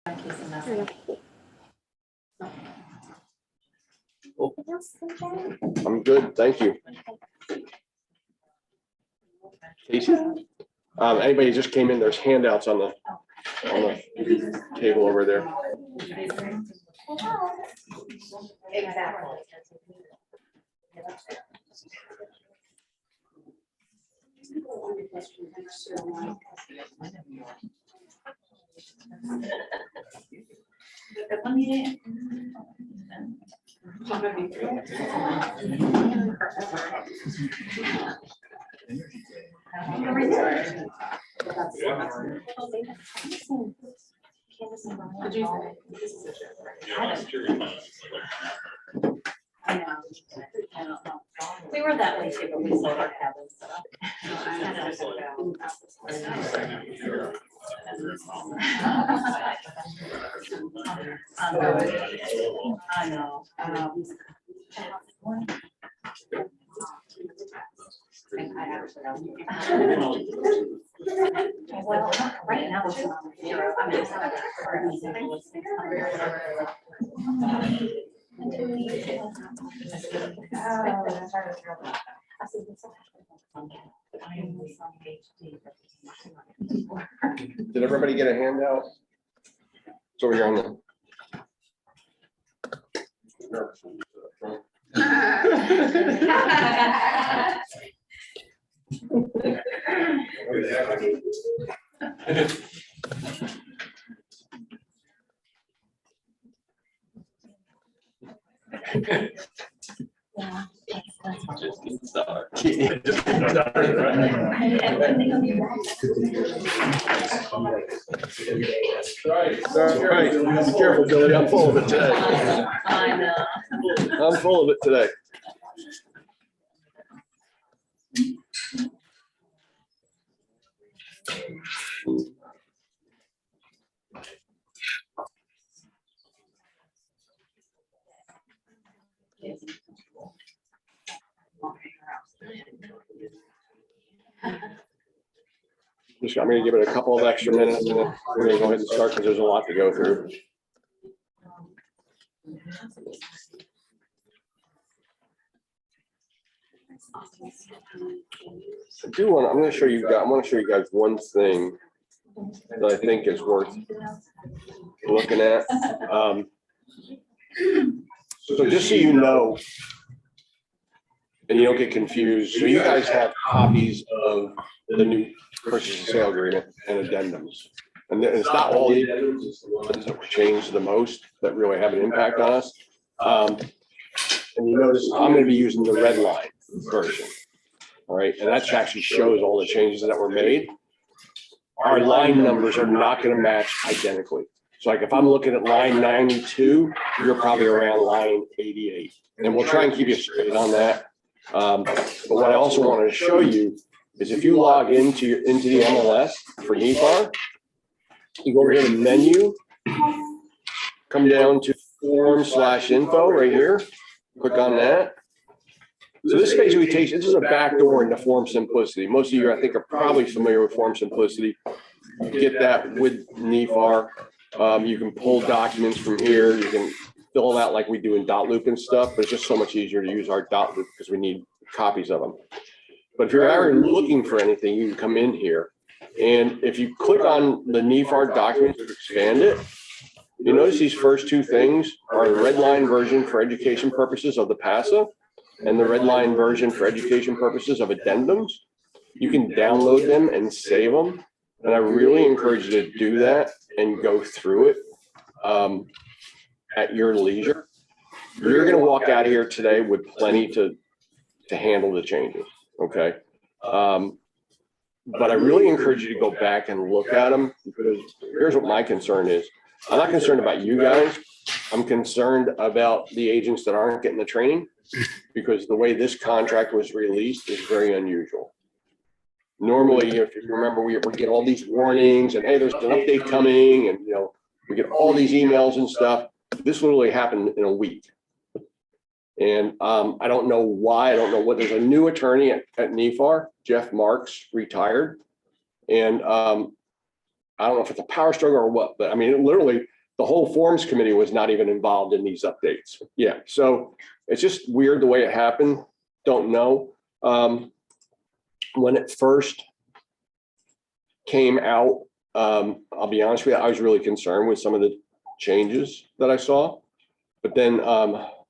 I'm good, thank you. Casey? Anybody just came in, there's handouts on the table over there. Exactly. I know. We were that way too, but we sold our cabins. I know. Well, right now it's on zero. I mean, it's not Did everybody get a handout? It's over here on the. Right. Be careful, Billy. I'm full of it today. I know. I'm full of it today. Just got me to give it a couple of extra minutes and then we're gonna go ahead and start because there's a lot to go through. I'm going to show you guys one thing that I think is worth looking at. So just so you know, and you don't get confused, so you guys have copies of the new purchase and sale agreement and addendums. And it's not all the addendums, it's the ones that were changed the most that really have an impact on us. And you notice I'm going to be using the red line version. All right, and that actually shows all the changes that were made. Our line numbers are not going to match identically. So like if I'm looking at line 92, you're probably around line 88. And we'll try and keep you straight on that. But what I also wanted to show you is if you log into the MLS for NEFAR, you go over here to menu, come down to form/info right here, click on that. So this basically takes, this is a backdoor into Form Simplicity. Most of you, I think, are probably familiar with Form Simplicity. You get that with NEFAR. You can pull documents from here. You can fill them out like we do in dot-loop and stuff, but it's just so much easier to use our dot-loop because we need copies of them. But if you're ever looking for anything, you can come in here. And if you click on the NEFAR document to expand it, you notice these first two things are the red line version for education purposes of the PASA and the red line version for education purposes of addendums. You can download them and save them. And I really encourage you to do that and go through it at your leisure. You're going to walk out of here today with plenty to handle the changes, okay? But I really encourage you to go back and look at them because here's what my concern is. I'm not concerned about you guys. I'm concerned about the agents that aren't getting the training because the way this contract was released is very unusual. Normally, if you remember, we get all these warnings and hey, there's an update coming and we get all these emails and stuff. This literally happened in a week. And I don't know why, I don't know what, there's a new attorney at NEFAR, Jeff Marks, retired. And I I don't know if it's a power struggle or what, but I mean, literally the whole forms committee was not even involved in these updates. Yeah, so it's just weird the way it happened. Don't know. When it first came out, I'll be honest with you, I was really concerned with some of the changes that I saw. But then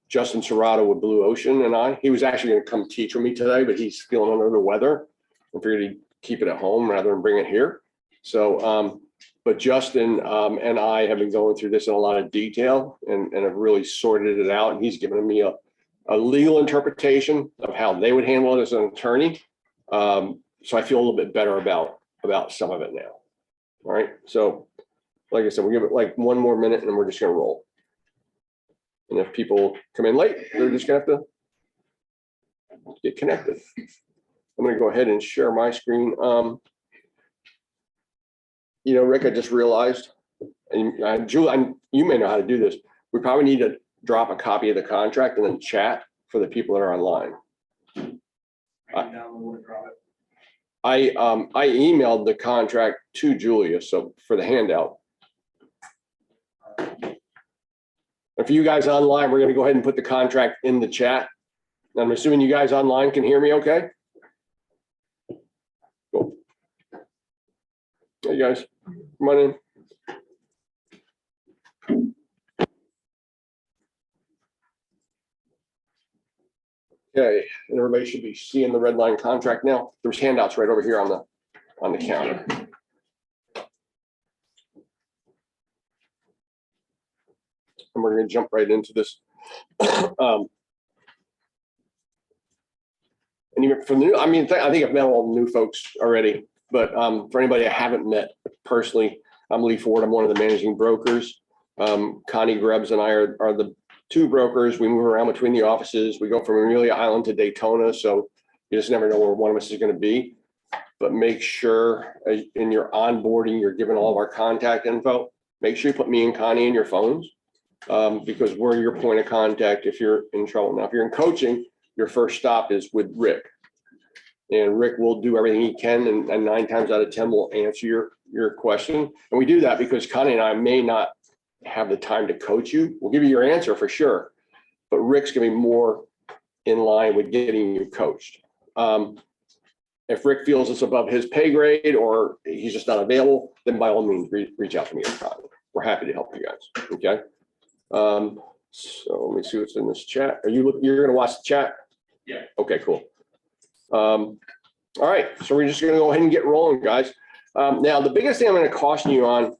Justin Serrato with Blue Ocean and he was actually going to come teach with me today, but he's feeling under the weather. I figured he'd keep it at home rather than bring it here. So, but Justin and I have been going through this in a lot of detail and have really sorted it out. And he's given me a legal interpretation of how they would handle it as an attorney. So I feel a little bit better about some of it now. All right. So like I said, we'll give it like one more minute and then we're just going to roll. And if people come in late, they're just gonna have to get connected. I'm gonna go ahead and share my screen. You know, Rick, I just realized, and Julie, you may know how to do this. We probably need to drop a copy of the contract and then chat for the people that are online. I emailed the contract to Julia, so for the handout. And for you guys online, we're going to go ahead and put the contract in the chat. I'm assuming you guys online can hear me okay? Cool. Hey guys, come on in. Okay, and everybody should be seeing the red line contract now. There's handouts right over here on the counter. And we're going to jump right into this. And even for the new, I mean, I think I've met all the new folks already, but for anybody I haven't met personally, I'm Lee Ford. I'm one of the managing brokers. Connie Grubbs and I are the two brokers. We move around between the offices. We go from Amelia Island to Daytona. So you just never know where one of us is going to be. But make sure in your onboarding, you're given all of our contact info. Make sure you put me and Connie in your phones. Because we're your point of contact if you're in trouble. Now, if you're in coaching, your first stop is with Rick. And Rick will do everything he can, and 9 times out of 10 will answer your question. And we do that because Connie and I may not have the time to coach you. We'll give you your answer for sure, but Rick's gonna be more in line with getting you coached. If Rick feels it's above his pay grade or he's just not available, then by all means, reach out to me. We're happy to help you guys, okay? So let me see what's in this chat. You're gonna watch the chat? Yeah. Okay, cool. All right, so we're just gonna go ahead and get rolling, guys. Now, the biggest thing I'm gonna caution you on,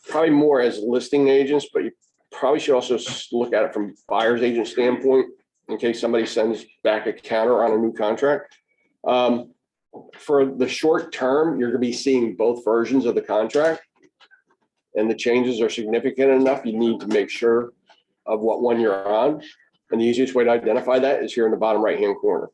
probably more as listing agents, but you probably should also look at it from buyer's agent standpoint in case somebody sends back a counter on a new contract. For the short term, you're gonna be seeing both versions of the contract. And the changes are significant enough, you need to make sure of what one you're on. And the easiest way to identify that is here in the bottom right-hand corner,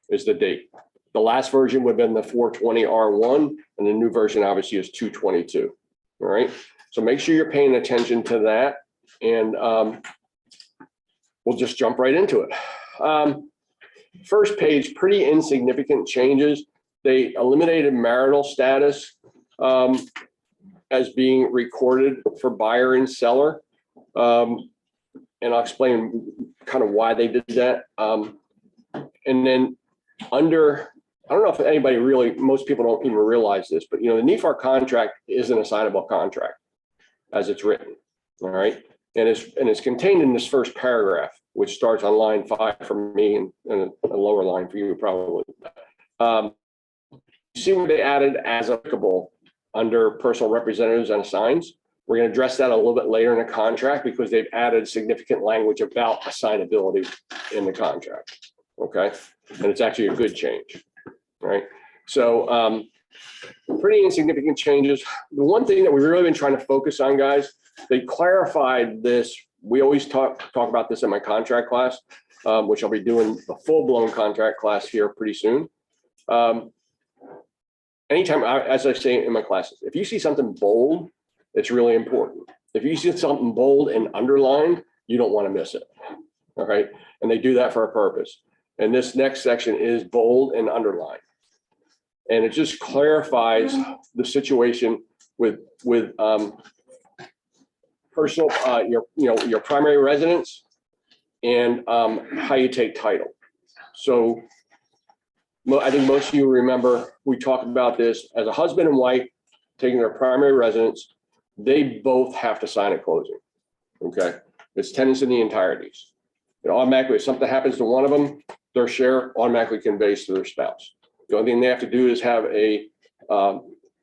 is the date. The last version would have been the 420 R1, and the new version obviously is 222, all right? So make sure you're paying attention to that, and we'll just jump right into it. First page, pretty insignificant changes. They eliminated marital status as being recorded for buyer and seller. And I'll explain kind of why they did that. And then under, I don't know if anybody really, most people don't even realize this, but you know, the NEFAR contract is an assignable contract as it's written, all right? And it's contained in this first paragraph, which starts on line 5 for me and a lower line for you probably. See what they added as applicable under personal representatives and assigns. We're going to address that a little bit later in the contract because they've added significant language about assignability in the contract. Okay. And it's actually a good change. Right. So pretty insignificant changes. The one thing that we've really been trying to focus on, guys, they clarified this. We always talk about this in my contract class, which I'll be doing the full-blown contract class here pretty soon. Anytime, as I say in my classes, if you see something bold, it's really important. If you see something bold and underlined, you don't want to miss it. All right. And they do that for a purpose. And this next section is bold and underlined. And it just clarifies the situation with personal, your primary residence and how you take title. So I think most of you remember, we talked about this as a husband and wife taking their primary residence, they both have to sign at closing. Okay, it's tenants in the entireties. It automatically, if something happens to one of them, their share automatically conveys to their spouse. The only thing they have to do is have a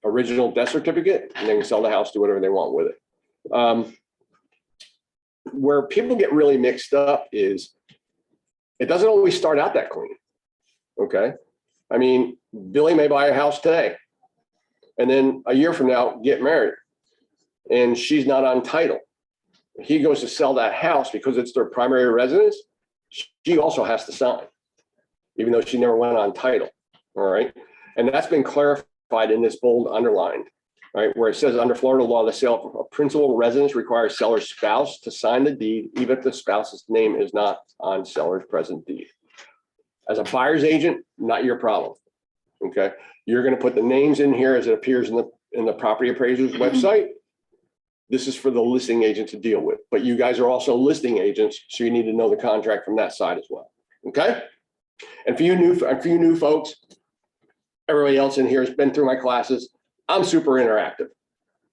original death certificate, and they can sell the house, do whatever they want with it. Where people get really mixed up is it doesn't always start out that clean. Okay, I mean, Billy may buy a house today, and then a year from now get married, and she's not on title. He goes to sell that house because it's their primary residence. She also has to sign, even though she never went on title. All right. And that's been clarified in this bold underlined, right? Where it says under Florida law, the sale of a principal residence requires seller's spouse to sign the deed, even if the spouse's name is not on seller's present deed. As a buyer's agent, not your problem. Okay. You're going to put the names in here as it appears in the property appraiser's website. This is for the listing agent to deal with, but you guys are also listing agents, so you need to know the contract from that side as well. Okay. And for you new folks, everybody else in here has been through my classes. I'm super interactive.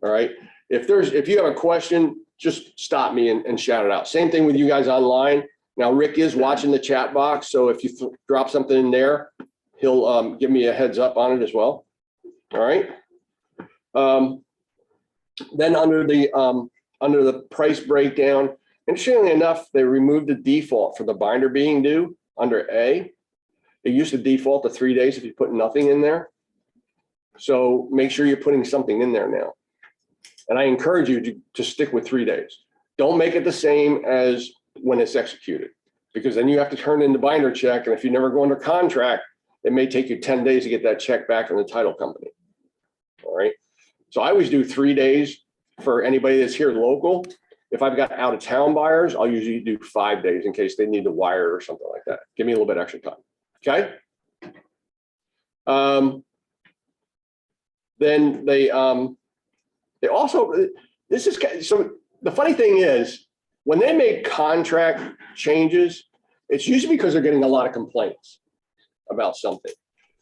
All right. If you have a question, just stop me and shout it out. Same thing with you guys online. Now, Rick is watching the chat box, so if you drop something in there, he'll give me a heads up on it as well. All right. Then under the price breakdown, interestingly enough, they removed the default for the binder being due under A. It used to default to 3 days if you put nothing in there. So make sure you're putting something in there now. And I encourage you to stick with 3 days. Don't make it the same as when it's executed, because then you have to turn in the binder check. And if you never go under contract, it may take you 10 days to get that check back from the title company. All right. So I always do 3 days for anybody that's here local. If I've got out of town buyers, I'll usually do 5 days in case they need to wire or something like that. Give me a little bit extra time. Okay. Then they also, this is, so the funny thing is when they make contract changes, it's usually because they're getting a lot of complaints about something,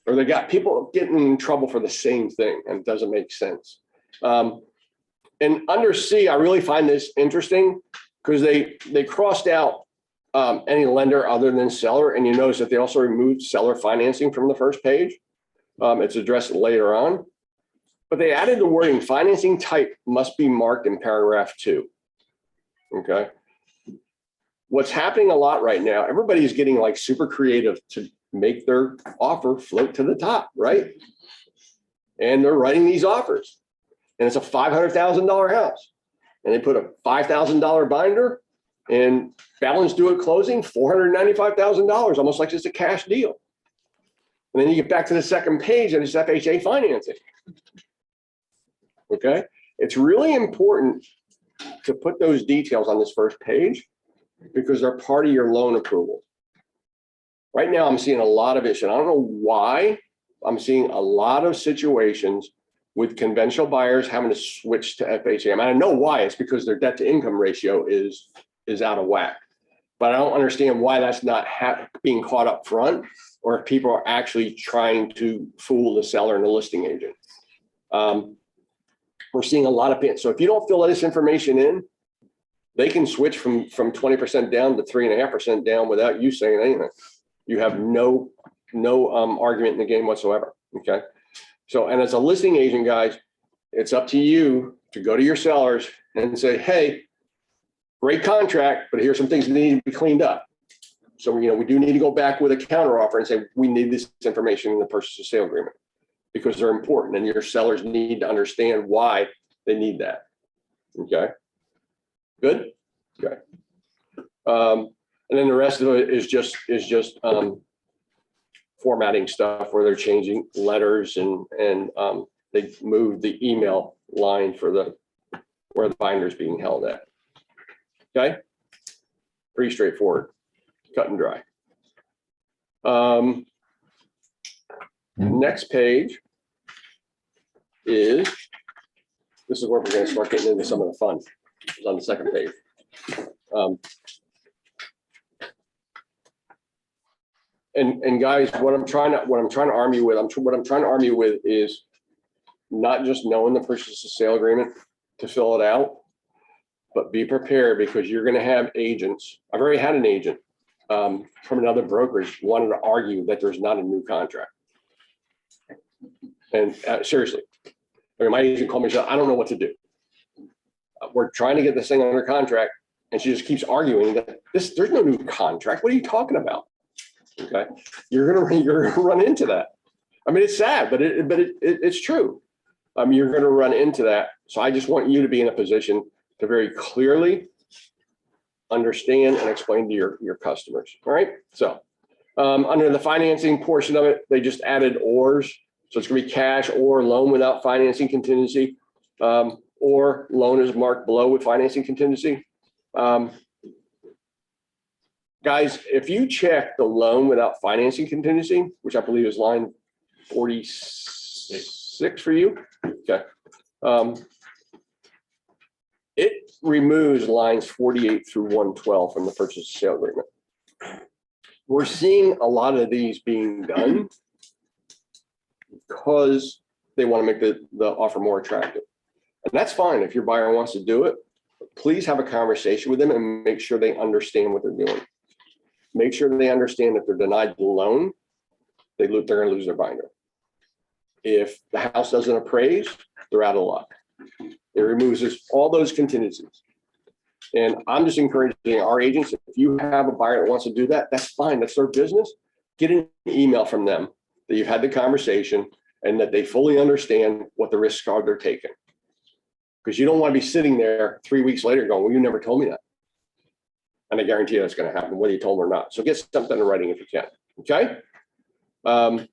or they got people getting in trouble for the same thing, and it doesn't make sense. And under C, I really find this interesting because they crossed out any lender other than seller, and you notice that they also removed seller financing from the first page. It's addressed later on, but they added the wording financing type must be marked in paragraph 2. Okay. What's happening a lot right now, everybody's getting like super creative to make their offer float to the top, right? And they're writing these offers, and it's a $500,000 house, and they put a $5,000 binder and balance due at closing $495,000, almost like it's a cash deal. And then you get back to the second page and it's FHA financing. Okay, it's really important to put those details on this first page because they're part of your loan approval. Right now, I'm seeing a lot of issues. I don't know why. I'm seeing a lot of situations with conventional buyers having to switch to FHA. I mean, I know why. It's because their debt to income ratio is out of whack. But I don't understand why that's not being caught up front, or if people are actually trying to fool the seller and the listing agent. We're seeing a lot of people. So if you don't fill this information in, they can switch from 20% down to 3.5% down without you saying anything. You have no argument in the game whatsoever. Okay. So, and as a listing agent, guys, it's up to you to go to your sellers and say, hey, great contract, but here's some things that need to be cleaned up. So, we do need to go back with a counteroffer and say, we need this information in the purchase and sale agreement because they're important, and your sellers need to understand why they need that. Okay. Good. Okay. And then the rest of it is just formatting stuff where they're changing letters and they moved the email line for where the binder is being held at. Okay. Pretty straightforward, cut and dry. Next page is This is where we're gonna start getting into some of the fun. It's on the second page. And guys, what I'm trying to arm you with is not just knowing the purchase and sale agreement to fill it out, but be prepared, because you're gonna have agents. I've already had an agent from another brokerage wanted to argue that there's not a new contract. And seriously, I mean, my agent called me and said, I don't know what to do. We're trying to get this thing under contract, and she just keeps arguing that there's no new contract. What are you talking about? Okay, you're gonna run into that. I mean, it's sad, but it's true. You're gonna run into that. So I just want you to be in a position to very clearly understand and explain to your customers. All right. So under the financing portion of it, they just added ors. So it's gonna be cash or loan without financing contingency, or loan is marked below with financing contingency. Guys, if you check the loan without financing contingency, which I believe is line 46 for you, okay. It removes lines 48 through 112 from the purchase and sale agreement. We're seeing a lot of these being done because they want to make the offer more attractive. And that's fine. If your buyer wants to do it, please have a conversation with them and make sure they understand what they're doing. Make sure they understand that they're denied the loan, they're going to lose their binder. If the house doesn't appraise, they're out of luck. It removes all those contingencies. And I'm just encouraging our agents, if you have a buyer that wants to do that, that's fine. That's their business. Get an email from them that you've had the conversation and that they fully understand what the risks are they're taking. Because you don't want to be sitting there 3 weeks later going, well, you never told me that. And I guarantee you that's going to happen, whether you told them or not. So get something in writing if you can. Okay. And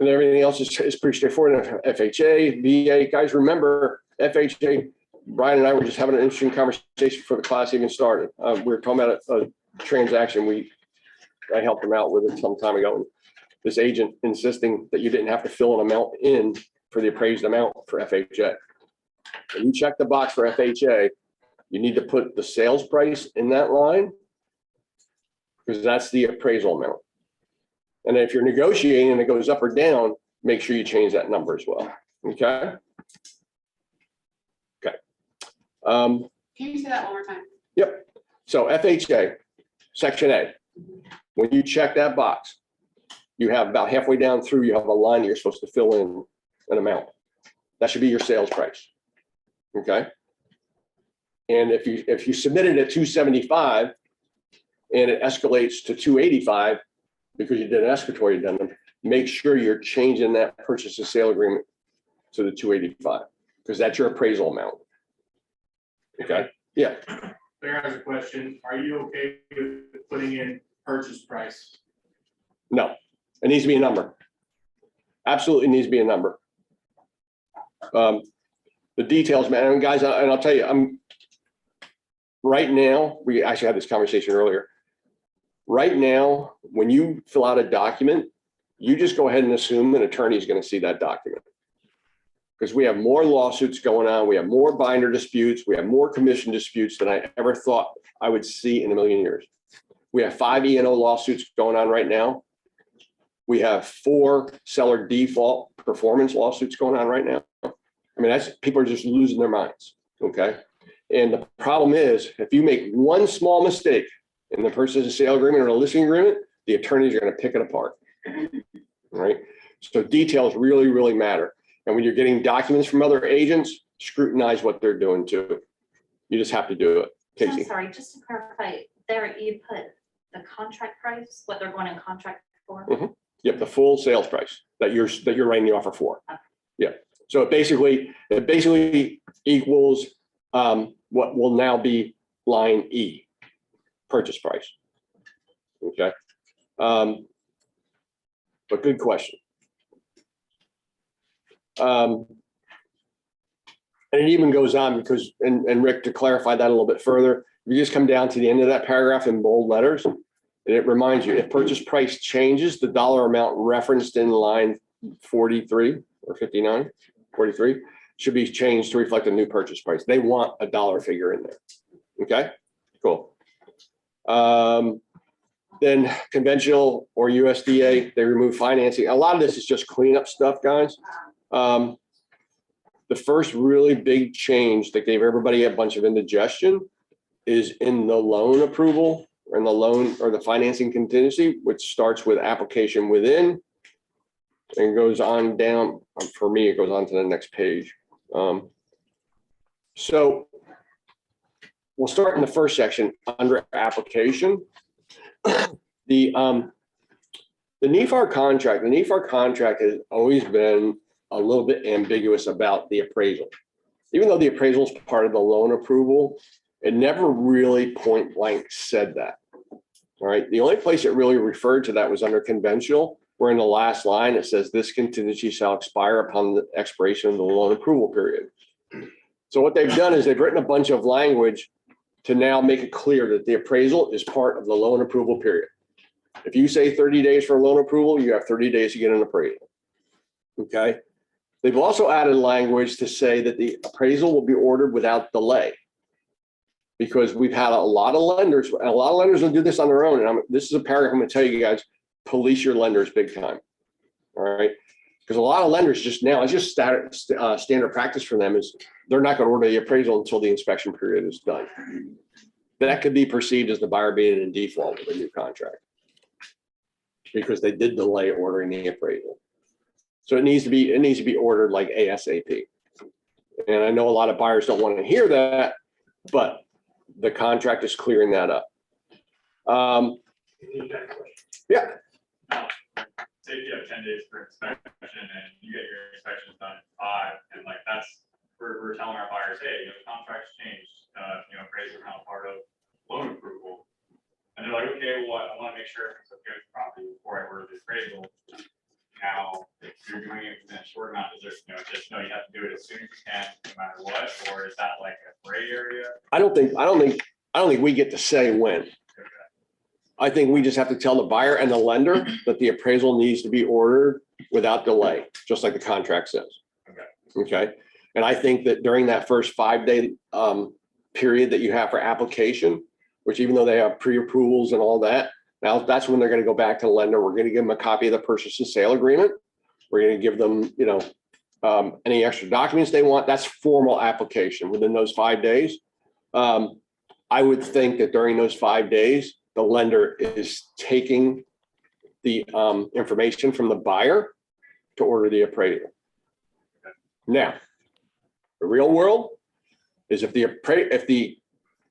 everything else is pretty straightforward. FHA, VA, guys, remember FHA. Brian and I were just having an interesting conversation before the class even started. We were talking about a transaction I helped him out with it some time ago. And this agent insisting that you didn't have to fill an amount in for the appraised amount for FHA. When you check the box for FHA, you need to put the sales price in that line because that's the appraisal amount. And if you're negotiating and it goes up or down, make sure you change that number as well. Okay. Okay. Can you say that one more time? Yep. So FHA, Section A, when you check that box, you have about halfway down through, you have a line that you're supposed to fill in an amount. That should be your sales price. Okay. And if you submit it at 275 and it escalates to 285 because you did an escrow addendum, make sure you're changing that purchase and sale agreement to the 285 because that's your appraisal amount. Okay. Yeah. There has a question. Are you okay with putting in purchase price? No, it needs to be a number. Absolutely needs to be a number. The details, man, and guys, and I'll tell you, right now, we actually had this conversation earlier. Right now, when you fill out a document, you just go ahead and assume an attorney is going to see that document. Because we have more lawsuits going on, we have more binder disputes, we have more commission disputes than I ever thought I would see in a million years. We have 5 E&O lawsuits going on right now. We have 4 seller default performance lawsuits going on right now. I mean, people are just losing their minds, okay? And the problem is, if you make one small mistake in the purchase and sale agreement or the listing agreement, the attorneys are going to pick it apart, right? So details really, really matter. And when you're getting documents from other agents, scrutinize what they're doing too. You just have to do it. So Casey. I'm sorry, just to clarify, there you put the contract price, what they're going in contract for? Mm-hmm. Yep, the full sales price that you're writing the offer for. Okay. Yeah. So it basically equals what will now be line E, purchase price. Okay. But good question. And it even goes on because, and Rick, to clarify that a little bit further, you just come down to the end of that paragraph in bold letters, and it reminds you, if purchase price changes, the dollar amount referenced in line 43 or 59, 43, should be changed to reflect the new purchase price. They want a dollar figure in there. Okay, cool. Then conventional or USDA, they remove financing. A lot of this is just cleanup stuff, guys. The first really big change that gave everybody a bunch of indigestion is in the loan approval or in the loan or the financing contingency, which starts with application within and goes on down. For me, it goes on to the next page. So we'll start in the first section under application. The NEFAR contract has always been a little bit ambiguous about the appraisal. Even though the appraisal is part of the loan approval, it never really point blank said that. All right. The only place it really referred to that was under conventional, where in the last line it says this contingency shall expire upon the expiration of the loan approval period. So what they've done is they've written a bunch of language to now make it clear that the appraisal is part of the loan approval period. If you say 30 days for loan approval, you have 30 days to get an appraisal. Okay. They've also added language to say that the appraisal will be ordered without delay. Because we've had a lot of lenders, and a lot of lenders will do this on their own. And this is a paragraph I'm going to tell you guys, police your lenders big time. All right. Because a lot of lenders just now, it's just standard practice for them is they're not going to order the appraisal until the inspection period is done. That could be perceived as the buyer being in default with a new contract because they did delay ordering the appraisal. So it needs to be ordered like ASAP. And I know a lot of buyers don't want to hear that, but the contract is clearing that up. Yeah. Say if you have 10 days for inspection and you get your inspections done in 5, and like that's, we're telling our buyers, hey, the contract's changed, appraisal now part of loan approval. And they're like, okay, well, I want to make sure it's okay with the property before I order the appraisal. Now, if you're doing it within a short amount, is there, just know you have to do it as soon as you can, no matter what, or is that like a gray area? I don't think we get to say when. I think we just have to tell the buyer and the lender that the appraisal needs to be ordered without delay, just like the contract says. Okay. And I think that during that first 5-day period that you have for application, which even though they have pre-approvals and all that, now that's when they're going to go back to the lender. We're going to give them a copy of the purchase and sale agreement. We're going to give them, any extra documents they want. That's formal application within those 5 days. I would think that during those 5 days, the lender is taking the information from the buyer to order the appraisal. Now, the real world is if the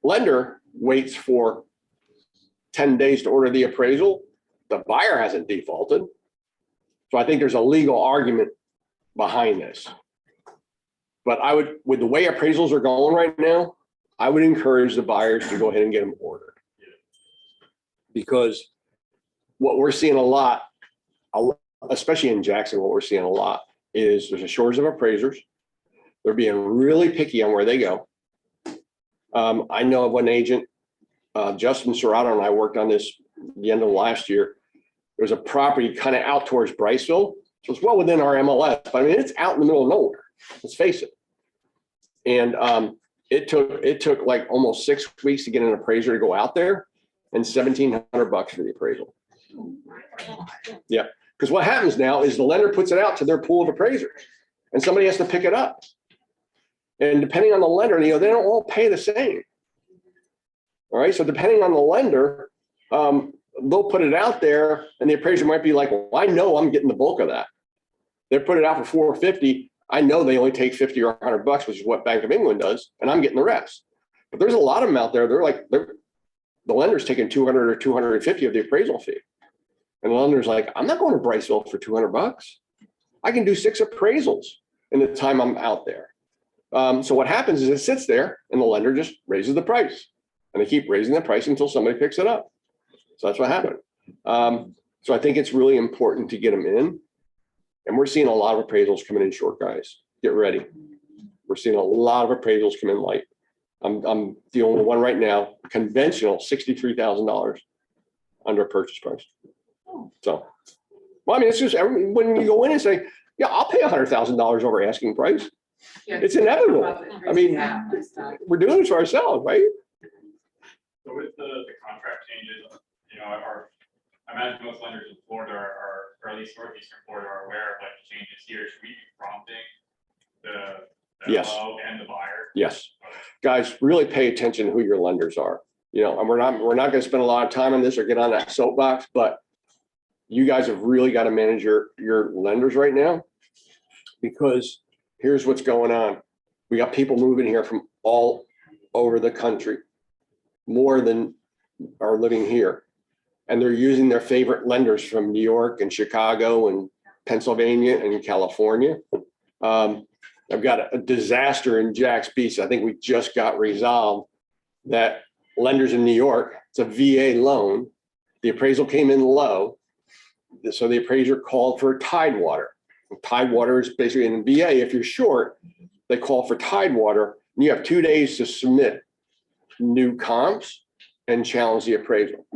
lender waits for 10 days to order the appraisal, the buyer hasn't defaulted. So I think there's a legal argument behind this. But I would, with the way appraisals are going right now, I would encourage the buyers to go ahead and get them ordered. Because what we're seeing a lot, especially in Jackson, what we're seeing a lot is there's a shortage of appraisers. They're being really picky on where they go. I know of one agent, Justin Serrato and I worked on this at the end of last year. There was a property kind of out towards Briceville. So it's well within our MLS, but I mean, it's out in the middle of nowhere. Let's face it. And it took like almost 6 weeks to get an appraiser to go out there and $1,700 for the appraisal. Yeah. Because what happens now is the lender puts it out to their pool of appraisers and somebody has to pick it up. And depending on the lender, they don't all pay the same. All right. So depending on the lender, they'll put it out there and the appraiser might be like, well, I know I'm getting the bulk of that. They put it out for $450. I know they only take $50 or $100, which is what Bank of England does, and I'm getting the rest. But there's a lot of them out there. The lender's taking $200 or $250 of the appraisal fee. And the lender's like, I'm not going to Briceville for $200. I can do 6 appraisals in the time I'm out there. So what happens is it sits there and the lender just raises the price. And they keep raising the price until somebody picks it up. So that's what happened. So I think it's really important to get them in. And we're seeing a lot of appraisals coming in short, guys. Get ready. We're seeing a lot of appraisals come in light. I'm dealing with one right now, conventional, $63,000 under purchase price. So, well, I mean, it's just when you go in and say, Yeah, I'll pay $100,000 over asking price. Yeah. It's inevitable. I mean, Yeah, it's not- we're doing it to ourselves, right? So with the contract changes, you know, I imagine most lenders in Florida are, or at least northeastern Florida are aware of like the changes here. Should we be prompting the Yes. LO and the buyer? Yes. Guys, really pay attention to who your lenders are. You know, and we're not going to spend a lot of time on this or get on that soapbox, but you guys have really got to manage your lenders right now, because here's what's going on. We got people moving here from all over the country, more than are living here. And they're using their favorite lenders from New York and Chicago and Pennsylvania and California. I've got a disaster in Jack's Beach. I think we just got resolved that lenders in New York, it's a VA loan. The appraisal came in low. So the appraiser called for Tidewater. Tidewater is basically in the VA. If you're short, they call for Tidewater, and you have 2 days to submit new comps and challenge the appraisal.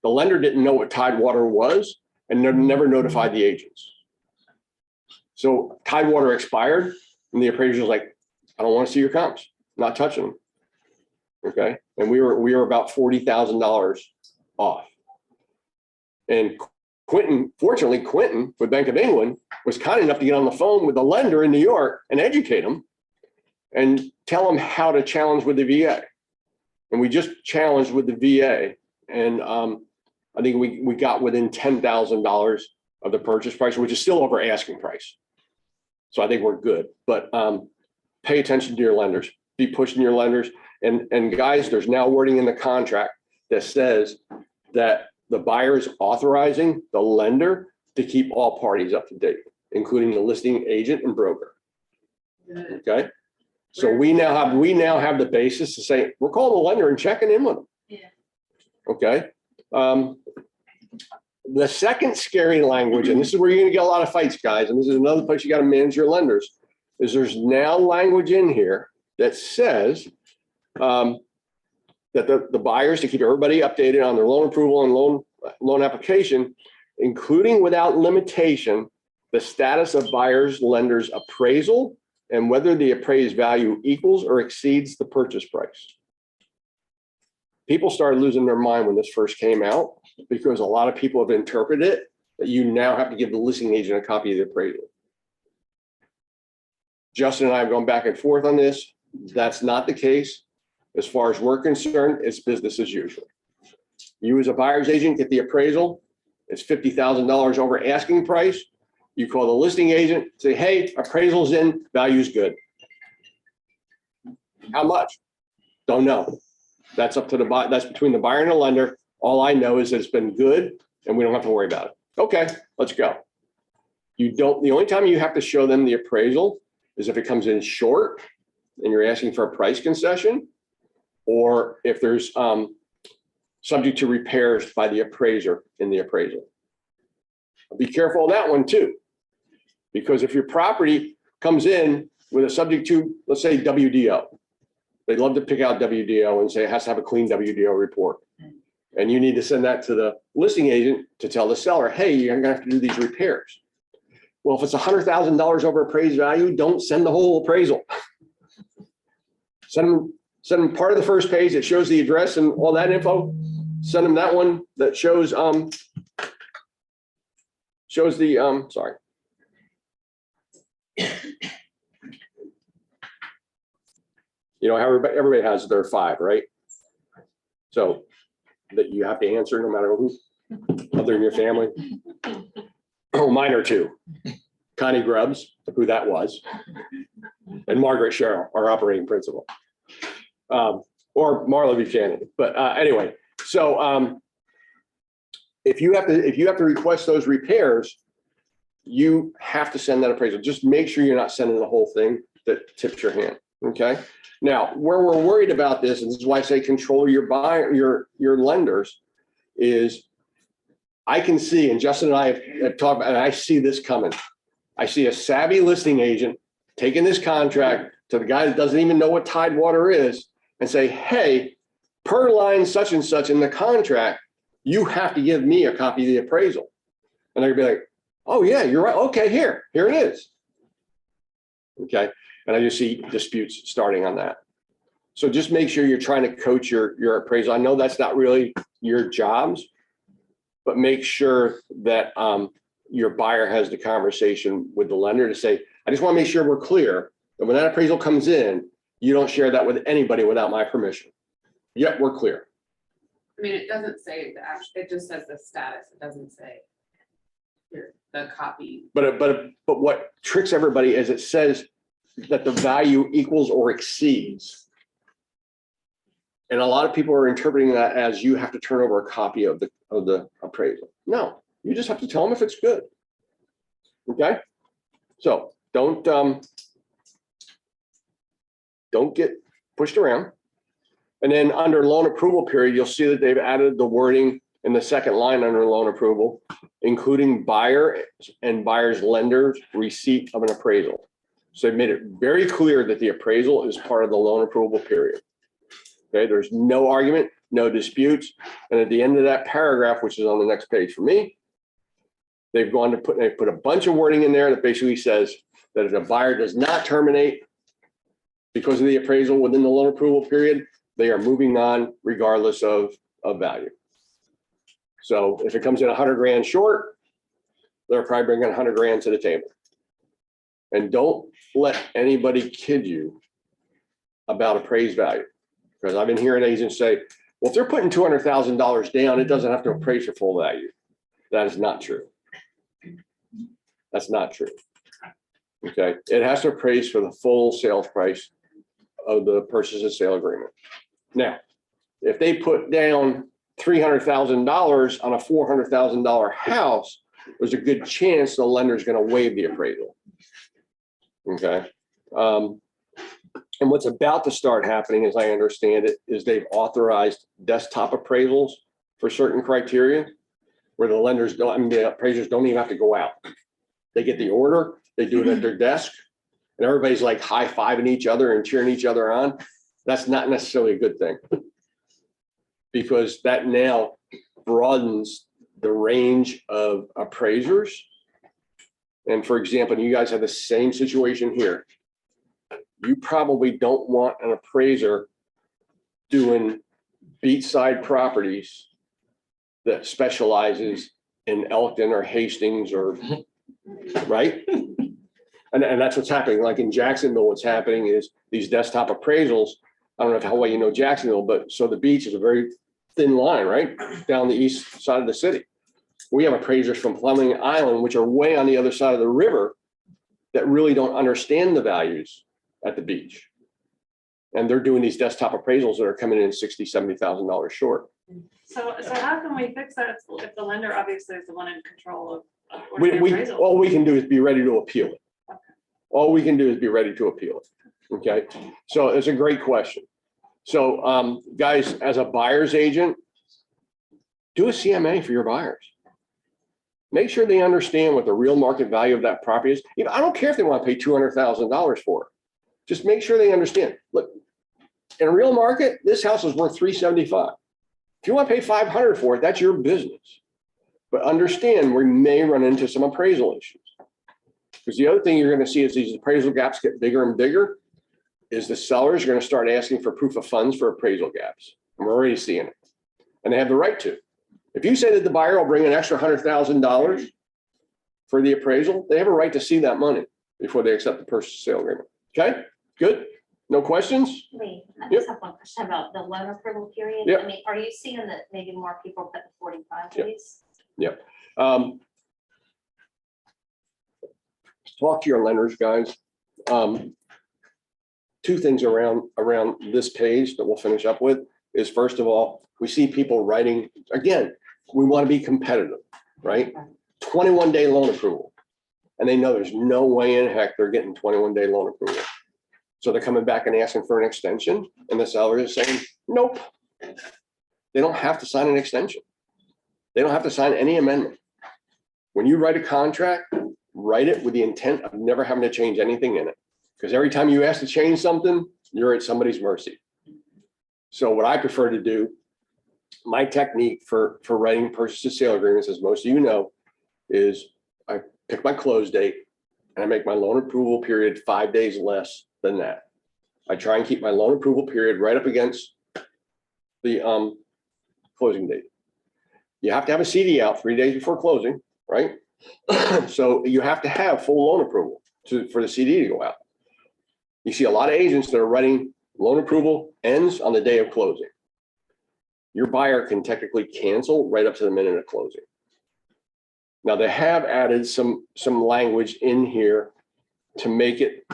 The lender didn't know what Tidewater was and never notified the agents. So Tidewater expired, and the appraiser was like, I don't want to see your comps, not touching them. Okay. And we were about $40,000 off. And fortunately, Quentin with Bank of England was kind enough to get on the phone with the lender in New York and educate them and tell them how to challenge with the VA. And we just challenged with the VA. And I think we got within $10,000 of the purchase price, which is still over asking price. So I think we're good, but pay attention to your lenders, be pushing your lenders. And guys, there's now wording in the contract that says that the buyer is authorizing the lender to keep all parties up to date, including the listing agent and broker. Okay. So we now have the basis to say, we're calling the lender and checking in with them. Yeah. Okay. The second scary language, and this is where you're going to get a lot of fights, guys, and this is another place you got to manage your lenders, is there's now language in here that says that the buyers, to keep everybody updated on their loan approval and loan application, including without limitation, the status of buyers' lenders' appraisal and whether the appraised value equals or exceeds the purchase price. People started losing their mind when this first came out, because a lot of people have interpreted it that you now have to give the listing agent a copy of the appraisal. Justin and I have gone back and forth on this. That's not the case. As far as we're concerned, it's business as usual. You as a buyer's agent get the appraisal. It's $50,000 over asking price. You call the listing agent, say, hey, appraisal's in, value's good. How much? Don't know. That's up to the buyer. That's between the buyer and the lender. All I know is that it's been good and we don't have to worry about it. Okay, let's go. The only time you have to show them the appraisal is if it comes in short and you're asking for a price concession, or if there's subject to repairs by the appraiser in the appraisal. Be careful of that one too, because if your property comes in with a subject to, let's say, WDO, they love to pick out WDO and say it has to have a clean WDO report. And you need to send that to the listing agent to tell the seller, hey, you're gonna have to do these repairs. Well, if it's $100,000 over appraised value, don't send the whole appraisal. Send them part of the first page that shows the address and all that info. Send them that one that shows the sorry. You know, everybody has their 5, right? So that you have to answer no matter who, other than your family. Oh, mine are 2. Connie Grubbs, who that was, and Margaret Sherrill, our operating principal, or Marla Buchanan. But anyway, so if you have to request those repairs, you have to send that appraisal. Just make sure you're not sending the whole thing that tips your hand. Okay. Now, where we're worried about this, and this is why I say control your your lenders, is I can see, and Justin and I have talked about, and I see this coming. I see a savvy listing agent taking this contract to the guy that doesn't even know what Tidewater is and say, hey, per line such and such in the contract, you have to give me a copy of the appraisal. And they're gonna be like, Oh, yeah, you're right. Okay, here it is. Okay, and I just see disputes starting on that. So just make sure you're trying to coach your appraisal. I know that's not really your jobs, but make sure that your buyer has the conversation with the lender to say, I just want to make sure we're clear that when that appraisal comes in, you don't share that with anybody without my permission. Yep, we're clear. I mean, it doesn't say the actual, it just says the status. It doesn't say here, the copy. But what tricks everybody is it says that the value equals or exceeds. And a lot of people are interpreting that as you have to turn over a copy of the appraisal. No, you just have to tell them if it's good. Okay, so don't get pushed around. And then under loan approval period, you'll see that they've added the wording in the second line under loan approval, including buyer and buyer's lender's receipt of an appraisal. So they've made it very clear that the appraisal is part of the loan approval period. Okay, there's no argument, no disputes. And at the end of that paragraph, which is on the next page for me, they've put a bunch of wording in there that basically says that if a buyer does not terminate because of the appraisal within the loan approval period, they are moving on regardless of value. So if it comes in 100 grand short, they're probably bringing 100 grand to the table. And don't let anybody kid you about appraised value. Because I've been hearing agents say, well, if they're putting $200,000 down, it doesn't have to appraise for full value. That is not true. That's not true. Okay, it has to appraise for the full sales price of the purchase and sale agreement. Now, if they put down $300,000 on a $400,000 house, there's a good chance the lender is going to waive the appraisal. Okay. And what's about to start happening, as I understand it, is they've authorized desktop appraisals for certain criteria where the lenders don't, I mean, the appraisers don't even have to go out. They get the order, they do it at their desk, and everybody's like high-fiving each other and cheering each other on. That's not necessarily a good thing, because that now broadens the range of appraisers. And for example, you guys have the same situation here. You probably don't want an appraiser doing beachside properties that specializes in Elkton or Hastings or, right? And that's what's happening. Like in Jacksonville, what's happening is these desktop appraisals. I don't know how well you know Jacksonville, but so the beach is a very thin line, right? Down the east side of the city. We have appraisers from Fleming Island, which are way on the other side of the river, that really don't understand the values at the beach. And they're doing these desktop appraisals that are coming in $60,000, $70,000 short. So how can we fix that if the lender obviously is the one in control of We, the appraisal? all we can do is be ready to appeal it. Okay. All we can do is be ready to appeal it. Okay, so it's a great question. So guys, as a buyer's agent, do a CMA for your buyers. Make sure they understand what the real market value of that property is. You know, I don't care if they want to pay $200,000 for it. Just make sure they understand. Look, in a real market, this house is worth $375,000. If you want to pay $500,000 for it, that's your business. But understand, we may run into some appraisal issues. Because the other thing you're going to see as these appraisal gaps get bigger and bigger is the sellers are going to start asking for proof of funds for appraisal gaps. And we're already seeing it. And they have the right to. If you say that the buyer will bring an extra $100,000 for the appraisal, they have a right to see that money before they accept the purchase sale agreement. Okay, good. No questions? Wait, I Yep. just have one question about the loan approval period. Yep. I mean, are you seeing that maybe more people put the 45 Yep. days? Yep. Talk to your lenders, guys. Two things around this page that we'll finish up with is, first of all, we see people writing, again, we want to be competitive, right? 21-day loan approval. And they know there's no way in heck they're getting 21-day loan approval. So they're coming back and asking for an extension, and the seller is saying, nope. They don't have to sign an extension. They don't have to sign any amendment. When you write a contract, write it with the intent of never having to change anything in it. Because every time you ask to change something, you're at somebody's mercy. So what I prefer to do, my technique for writing purchase and sale agreements, as most of you know, is I pick my close date, and I make my loan approval period 5 days less than that. I try and keep my loan approval period right up against the closing date. You have to have a CD out 3 days before closing, right? So you have to have full loan approval for the CD to go out. You see a lot of agents that are writing loan approval ends on the day of closing. Your buyer can technically cancel right up to the minute of closing. Now they have added some language in here to make it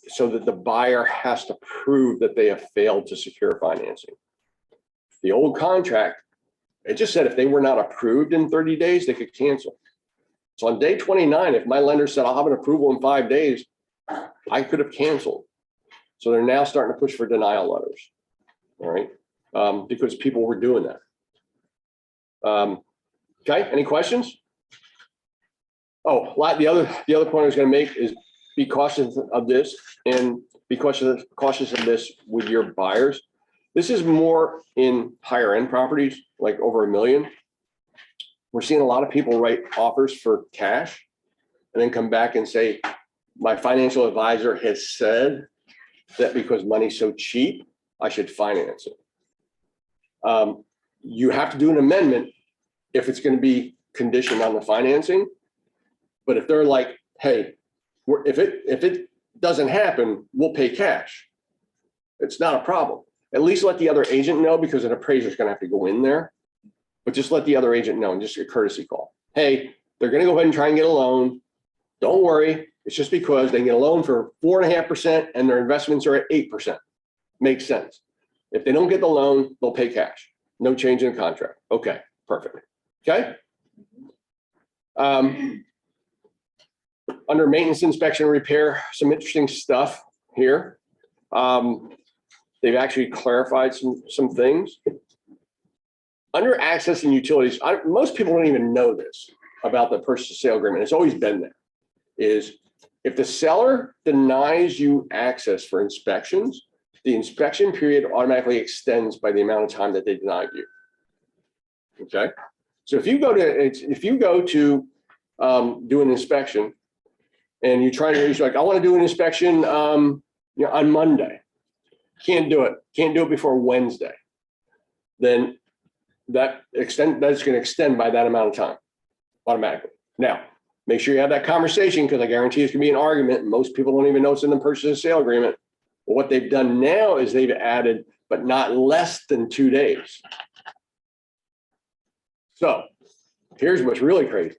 so that the buyer has to prove that they have failed to secure financing. The old contract, it just said if they were not approved in 30 days, they could cancel. So on day 29, if my lender said, I'll have an approval in 5 days, I could have canceled. So they're now starting to push for denial letters, all right? Because people were doing that. Okay, any questions? Oh, the other point I was gonna make is be cautious of this and be cautious of this with your buyers. This is more in higher end properties, like over $1 million. We're seeing a lot of people write offers for cash and then come back and say, my financial advisor has said that because money's so cheap, I should finance it. You have to do an amendment if it's going to be conditioned on the financing. But if they're like, hey, if it doesn't happen, we'll pay cash. It's not a problem. At least let the other agent know, because an appraiser is going to have to go in there. But just let the other agent know, and just a courtesy call. Hey, they're going to go ahead and try and get a loan. Don't worry. It's just because they get a loan for 4.5% and their investments are at 8%. Makes sense. If they don't get the loan, they'll pay cash. No change in the contract. Okay, perfect. Okay. Under maintenance, inspection, and repair, some interesting stuff here. They've actually clarified some things. Under access and utilities, most people don't even know this about the purchase and sale agreement. It's always been there. Is if the seller denies you access for inspections, the inspection period automatically extends by the amount of time that they denied you. Okay, so if you go to do an inspection, and you're like, I want to do an inspection, on Monday, can't do it. Can't do it before Wednesday. Then that's going to extend by that amount of time automatically. Now, make sure you have that conversation, because I guarantee it's going to be an argument. And most people don't even know it's in the purchase and sale agreement. But what they've done now is they've added, but not less than 2 days. So here's what's really crazy.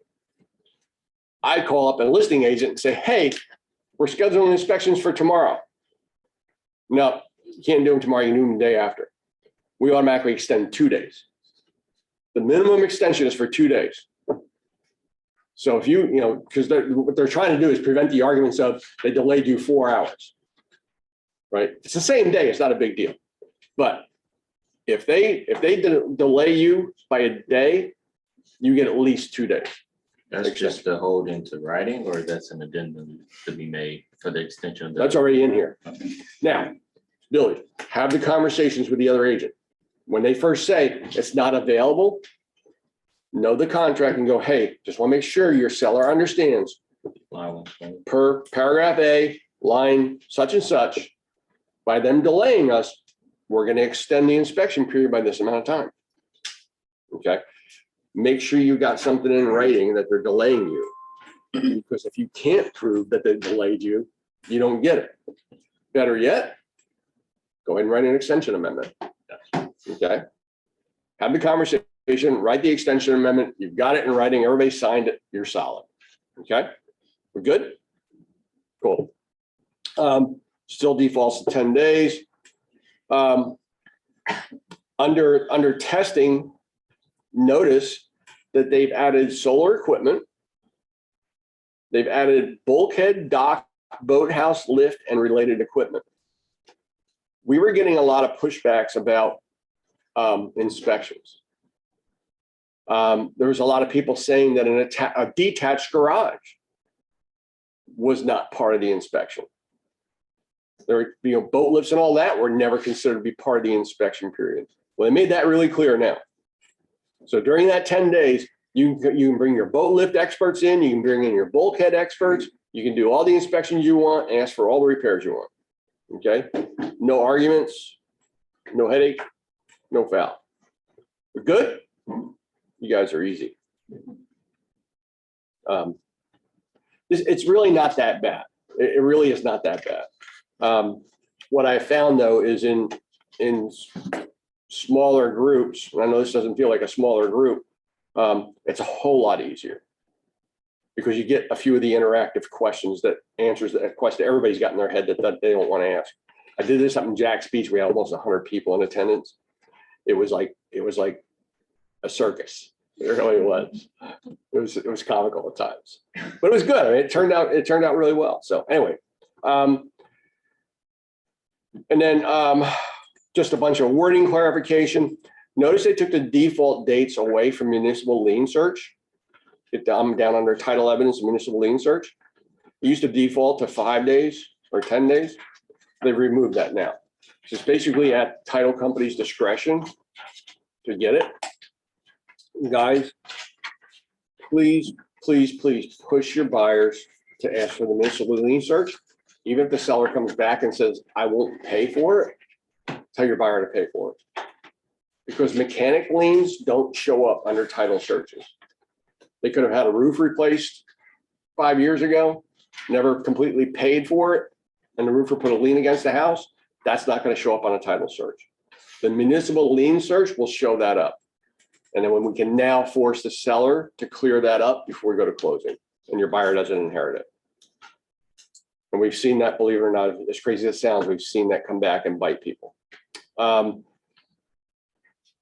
I call up a listing agent and say, hey, we're scheduling inspections for tomorrow. No, you can't do them tomorrow. You can do them the day after. We automatically extend 2 days. The minimum extension is for 2 days. So if because what they're trying to do is prevent the arguments of they delayed you 4 hours, right? It's the same day. It's not a big deal. But if they delay you by a day, you get at least 2 days. That's just to hold into writing, or that's an addendum to be made for the extension of the. That's already in here. Now, Billy, have the conversations with the other agent. When they first say it's not available, know the contract and go, hey, just want to make sure your seller understands per paragraph A, line such and such, by them delaying us, we're going to extend the inspection period by this amount of time. Okay. Make sure you got something in writing that they're delaying you, because if you can't prove that they delayed you, you don't get it. Better yet, go ahead and write an extension amendment. Okay. Have the conversation, write the extension amendment. You've got it in writing. Everybody signed it. You're solid. Okay. We're good. Cool. Still defaults to 10 days. Under testing, notice that they've added solar equipment. They've added bulkhead, dock, boathouse, lift, and related equipment. We were getting a lot of pushbacks about inspections. There was a lot of people saying that a detached garage was not part of the inspection. There, boat lifts and all that were never considered to be part of the inspection period. Well, they made that really clear now. So during that 10 days, you can bring your boat lift experts in, you can bring in your bulkhead experts, you can do all the inspections you want, ask for all the repairs you want. Okay? No arguments, no headache, no foul. We're good? You guys are easy. It's really not that bad. It really is not that bad. What I found though is in smaller groups, and I know this doesn't feel like a smaller group, it's a whole lot easier because you get a few of the interactive questions that answers the question everybody's got in their head that they don't want to ask. I did this up in Jack's Beach. We had almost 100 people in attendance. It was like a circus. It really was. It was comical at times, but it was good. I mean, it turned out really well. So anyway, and then just a bunch of wording clarification. Notice they took the default dates away from municipal lien search. I'm down under title evidence, municipal lien search. It used to default to 5 days or 10 days. They've removed that now. So it's basically at title company's discretion to get it. Guys, please, please, please push your buyers to ask for the municipal lien search. Even if the seller comes back and says, I won't pay for it, tell your buyer to pay for it. Because mechanic liens don't show up under title searches. They could have had a roof replaced 5 years ago, never completely paid for it, and the roofer put a lien against the house. That's not going to show up on a title search. The municipal lien search will show that up. And then when we can now force the seller to clear that up before we go to closing and your buyer doesn't inherit it. And we've seen that, believe it or not, as crazy as it sounds, we've seen that come back and bite people.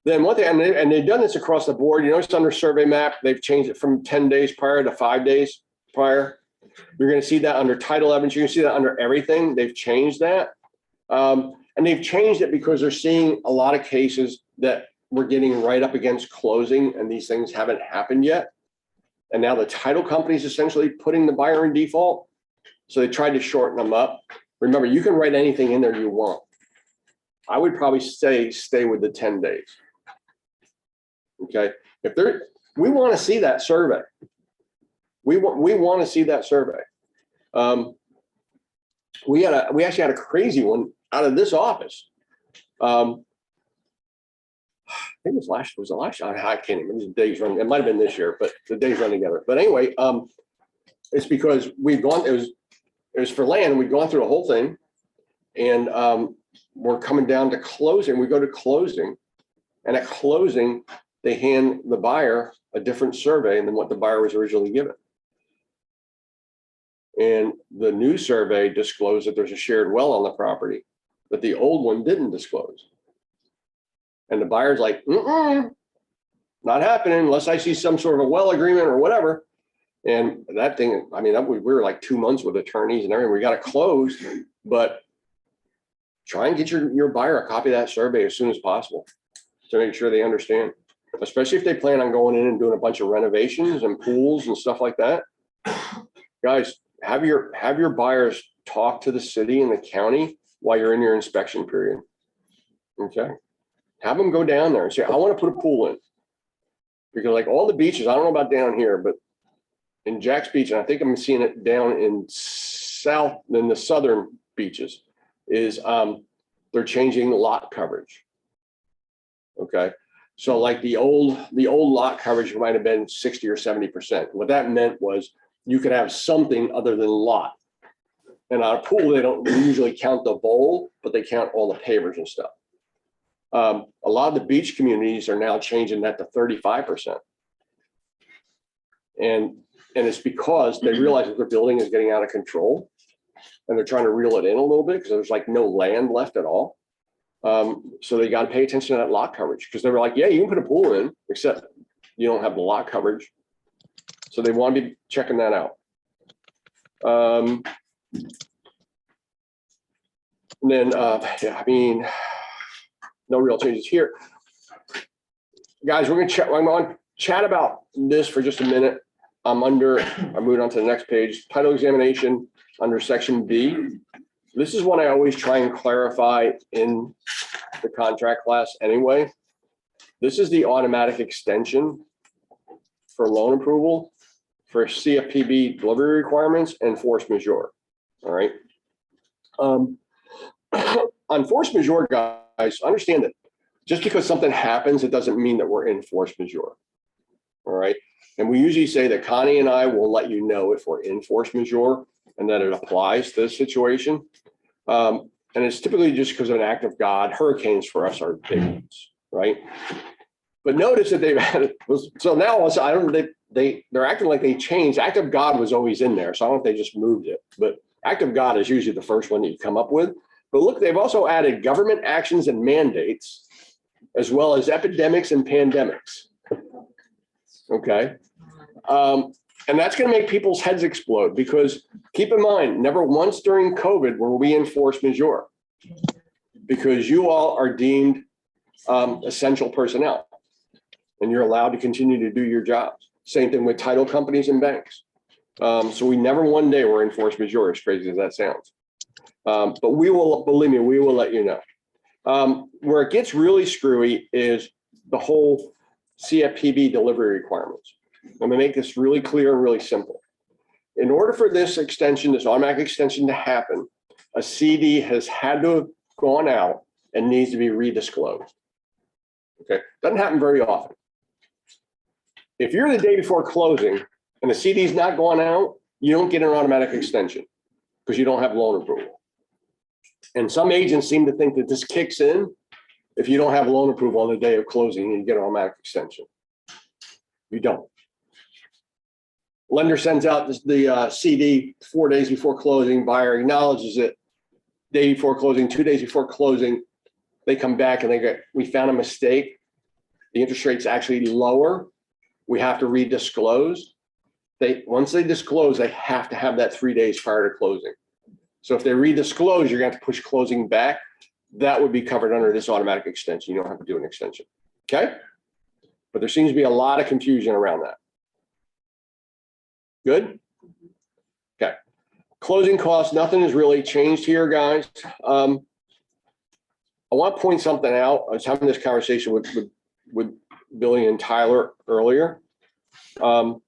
Then one thing, and they've done this across the board, you notice under survey map, they've changed it from 10 days prior to 5 days prior. You're going to see that under title evidence. You're going to see that under everything. They've changed that. And they've changed it because they're seeing a lot of cases that we're getting right up against closing and these things haven't happened yet. And now the title company is essentially putting the buyer in default. So they tried to shorten them up. Remember, you can write anything in there you want. I would probably stay with the 10 days. Okay. We want to see that survey. We want to see that survey. We actually had a crazy one out of this office. I think it was last year. I can't even, the days run, it might have been this year, but the days run together. But anyway, it's because it was for land. We'd gone through the whole thing and we're coming down to closing. We go to closing, and at closing, they hand the buyer a different survey than what the buyer was originally given. And the new survey disclosed that there's a shared well on the property, but the old one didn't disclose. And the buyer's like, not happening unless I see some sort of a well agreement or whatever. And that thing, I mean, we were like 2 months with attorneys and everything. We got it closed, but try and get your buyer a copy of that survey as soon as possible to make sure they understand, especially if they plan on going in and doing a bunch of renovations and pools and stuff like that. Guys, have your buyers talk to the city and the county while you're in your inspection period. Okay. Have them go down there and say, I want to put a pool in. Because like all the beaches, I don't know about down here, but in Jack's Beach, and I think I'm seeing it down in the southern beaches, is they're changing lot coverage. Okay. So like the old lot coverage might have been 60 or 70%. What that meant was you could have something other than lot. And on a pool, they don't usually count the bowl, but they count all the pavers and stuff. A lot of the beach communities are now changing that to 35%. And it's because they realize that their building is getting out of control and they're trying to reel it in a little bit because there's like no land left at all. So they got to pay attention to that lot coverage because they were like, yeah, you can put a pool in, except you don't have the lot coverage. So they want to be checking that out. And then, yeah, I mean, no real changes here. Guys, I'm going to chat about this for just a minute. I'm moving on to the next page, title examination under section B. This is one I always try and clarify in the contract class anyway. This is the automatic extension for loan approval for CFPB delivery requirements and force majeure. All right. On force majeure, guys, understand that just because something happens, it doesn't mean that we're in force majeure. All right. And we usually say that Connie and I will let you know if we're in force majeure and that it applies to this situation. And it's typically just because of an act of God. Hurricanes for us are big ones, right? But notice that they've had, so now also, I don't know, they're acting like they changed. Act of God was always in there. So I don't know if they just moved it, but act of God is usually the first one that you come up with. But look, they've also added government actions and mandates, as well as epidemics and pandemics. Okay. And that's going to make people's heads explode because keep in mind, never once during COVID were we in force majeure because you all are deemed essential personnel and you're allowed to continue to do your jobs. Same thing with title companies and banks. So we never one day were in force majeure, as crazy as that sounds. But we will, believe me, we will let you know. Where it gets really screwy is the whole CFPB delivery requirements. I'm gonna make this really clear and really simple. In order for this extension, this automatic extension to happen, a CD has had to have gone out and needs to be redisclosed. Okay, doesn't happen very often. If you're the day before closing and the CD's not going out, you don't get an automatic extension because you don't have loan approval. And some agents seem to think that this kicks in if you don't have loan approval on the day of closing and you get an automatic extension. You don't. Lender sends out the CD 4 days before closing, buyer acknowledges it, day before closing, 2 days before closing, they come back and they go, we found a mistake. The interest rate's actually lower. We have to redisclose. Once they disclose, they have to have that 3 days prior to closing. So if they redisclose, you're going to have to push closing back. That would be covered under this automatic extension. You don't have to do an extension. Okay? But there seems to be a lot of confusion around that. Good? Okay. Closing costs, nothing has really changed here, guys. I want to point something out. I was having this conversation with Billy and Tyler earlier. One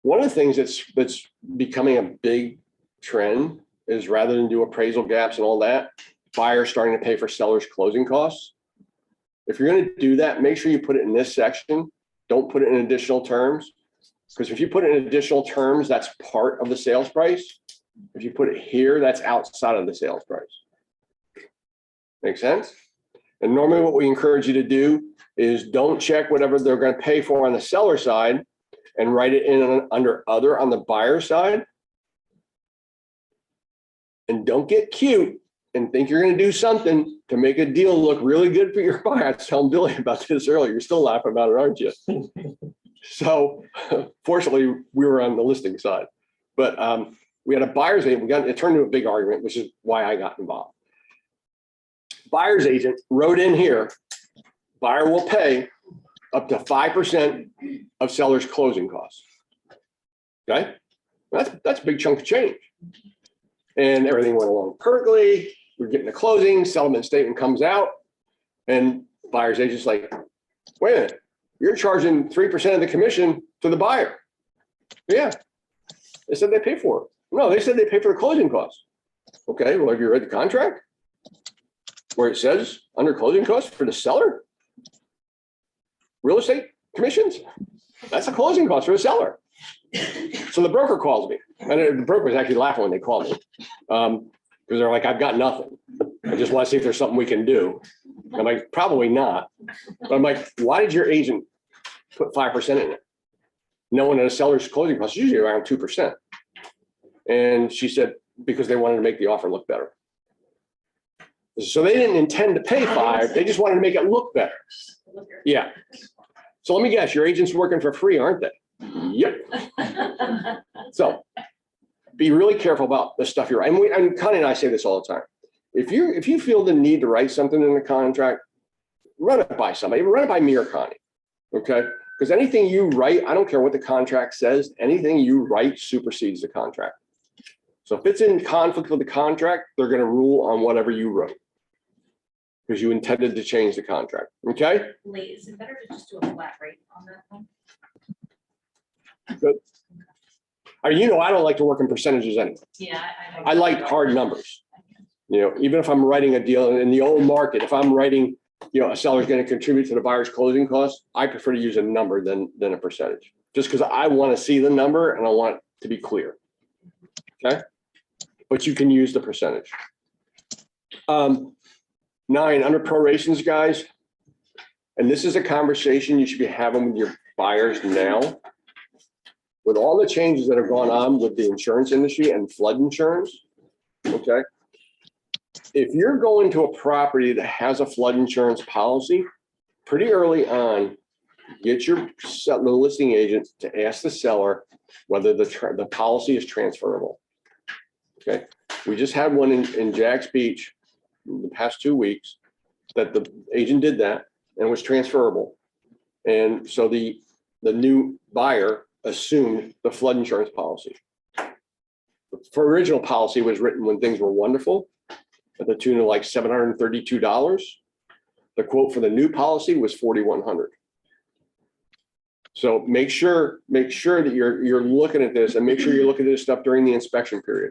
of the things that's becoming a big trend is rather than do appraisal gaps and all that, buyers starting to pay for sellers' closing costs. If you're going to do that, make sure you put it in this section. Don't put it in additional terms. Because if you put it in additional terms, that's part of the sales price. If you put it here, that's outside of the sales price. Make sense? And normally what we encourage you to do is don't check whatever they're going to pay for on the seller side and write it in under other on the buyer side. And don't get cute and think you're going to do something to make a deal look really good for your buyer. I was telling Billy about this earlier. You're still laughing about it, aren't you? So fortunately, we were on the listing side, but we had a buyer's agent. It turned into a big argument, which is why I got involved. Buyer's agent wrote in here, buyer will pay up to 5% of seller's closing costs. Okay, that's a big chunk of change. And everything went along perfectly. We're getting the closing, settlement statement comes out, and buyer's agent's like, wait a minute. You're charging 3% of the commission to the buyer. Yeah, they said they pay for it. No, they said they pay for the closing costs. Okay, well, have you read the contract where it says under closing costs for the seller? Real estate commissions? That's a closing cost for the seller. So the broker calls me, and the broker was actually laughing when they called me because they're like, I've got nothing. I just want to see if there's something we can do. I'm like, probably not. But I'm like, why did your agent put 5% in it? Knowing that a seller's closing cost is usually around 2%. And she said, because they wanted to make the offer look better. So they didn't intend to pay 5, they just wanted to make it look better. Yeah. So let me guess, your agent's working for free, aren't they? Yep. So be really careful about the stuff you're writing. And Connie and I say this all the time. If you feel the need to write something in the contract, run it by somebody, run it by me or Connie, okay? Because anything you write, I don't care what the contract says, anything you write supersedes the contract. So if it's in conflict with the contract, they're going to rule on whatever you wrote. because you intended to change the contract, okay? Lee, is it better to just do a flat rate on that one? You know, I don't like to work in percentages anyway. Yeah, I like hard numbers. You know, even if I'm writing a deal in the old market, if I'm writing, you know, a seller's going to contribute to the buyer's closing costs, I prefer to use a number than a percentage, just because I want to see the number and I want it to be clear. Okay, but you can use the percentage. 9, under prorations, guys, and this is a conversation you should be having with your buyers now. With all the changes that have gone on with the insurance industry and flood insurance, okay? If you're going to a property that has a flood insurance policy, pretty early on, get the listing agent to ask the seller whether the policy is transferable. Okay, we just had one in Jack's Beach in the past 2 weeks that the agent did that and was transferable. And so the new buyer assumed the flood insurance policy. The original policy was written when things were wonderful at the tune of like $732. The quote for the new policy was $4,100. So make sure that you're looking at this, and make sure you're looking at this stuff during the inspection period.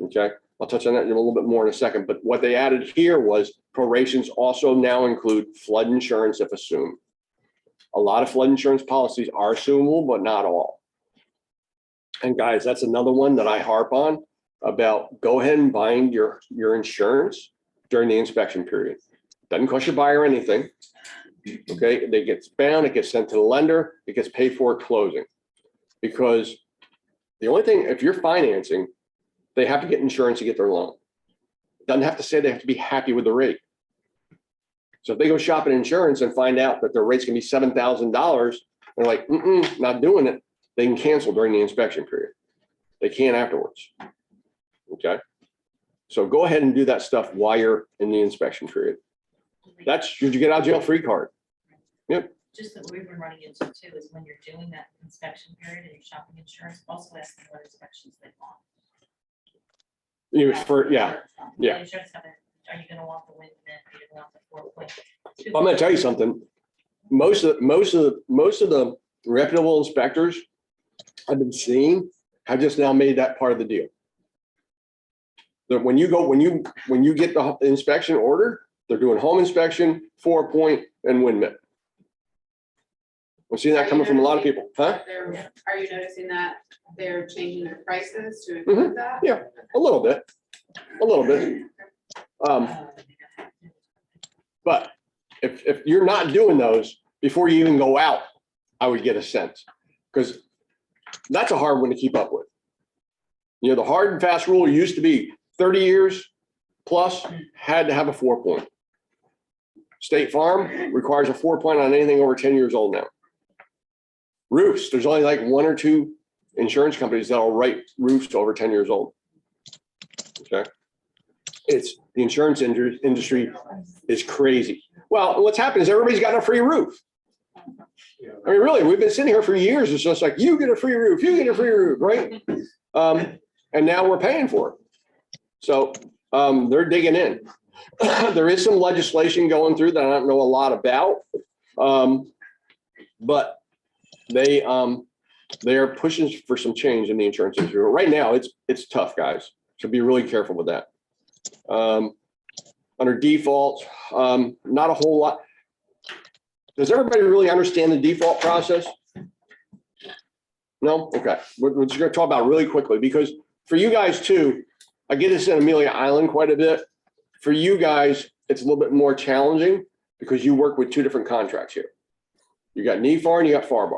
Okay, I'll touch on that in a little bit more in a second, but what they added here was prorations also now include flood insurance if assumed. A lot of flood insurance policies are assumable, but not all. And guys, that's another one that I harp on about. Go ahead and bind your insurance during the inspection period. Doesn't cost your buyer anything. Okay, it gets bound, it gets sent to the lender, it gets paid for at closing. Because the only thing, if you're financing, they have to get insurance to get their loan. Doesn't have to say they have to be happy with the rate. So if they go shopping insurance and find out that their rate's gonna be $7,000, they're like, not doing it, they can cancel during the inspection period. They can't afterwards. Okay. So go ahead and do that stuff while you're in the inspection period. That's your get out of jail free card. Yep. Just that we've been running into too is when you're doing that inspection period and you're shopping insurance, also ask them what inspections they want. Yeah. The insurance company, are you gonna want the wind vent? Are you gonna want the 4.2? I'm gonna tell you something. Most of the reputable inspectors I've been seeing have just now made that part of the deal. That when you get the inspection order, they're doing home inspection, 4-point, and wind vent. We're seeing that coming from a lot of people, huh? Are you noticing that they're changing their prices to include that? Yeah, a little bit. But if you're not doing those before you even go out, I would get a sense, because that's a hard one to keep up with. You know, the hard and fast rule used to be 30 years plus had to have a 4-point. State Farm requires a 4-point on anything over 10 years old now. Roofs, there's only like 1 or 2 insurance companies that'll write roofs over 10 years old. Okay. It's the insurance industry is crazy. Well, what's happened is everybody's got a free roof. I mean, really, we've been sitting here for years. It's just like, you get a free roof, you get a free roof, right? And now we're paying for it. So they're digging in. There is some legislation going through that I don't know a lot about, but they are pushing for some change in the insurance industry. Right now, it's tough, guys. So be really careful with that. Under default, not a whole lot. Does everybody really understand the default process? No? Okay. We're just going to talk about it really quickly, because for you guys too, I get this in Amelia Island quite a bit. For you guys, it's a little bit more challenging because you work with 2 different contracts here. You got NEFAR and you got FAR.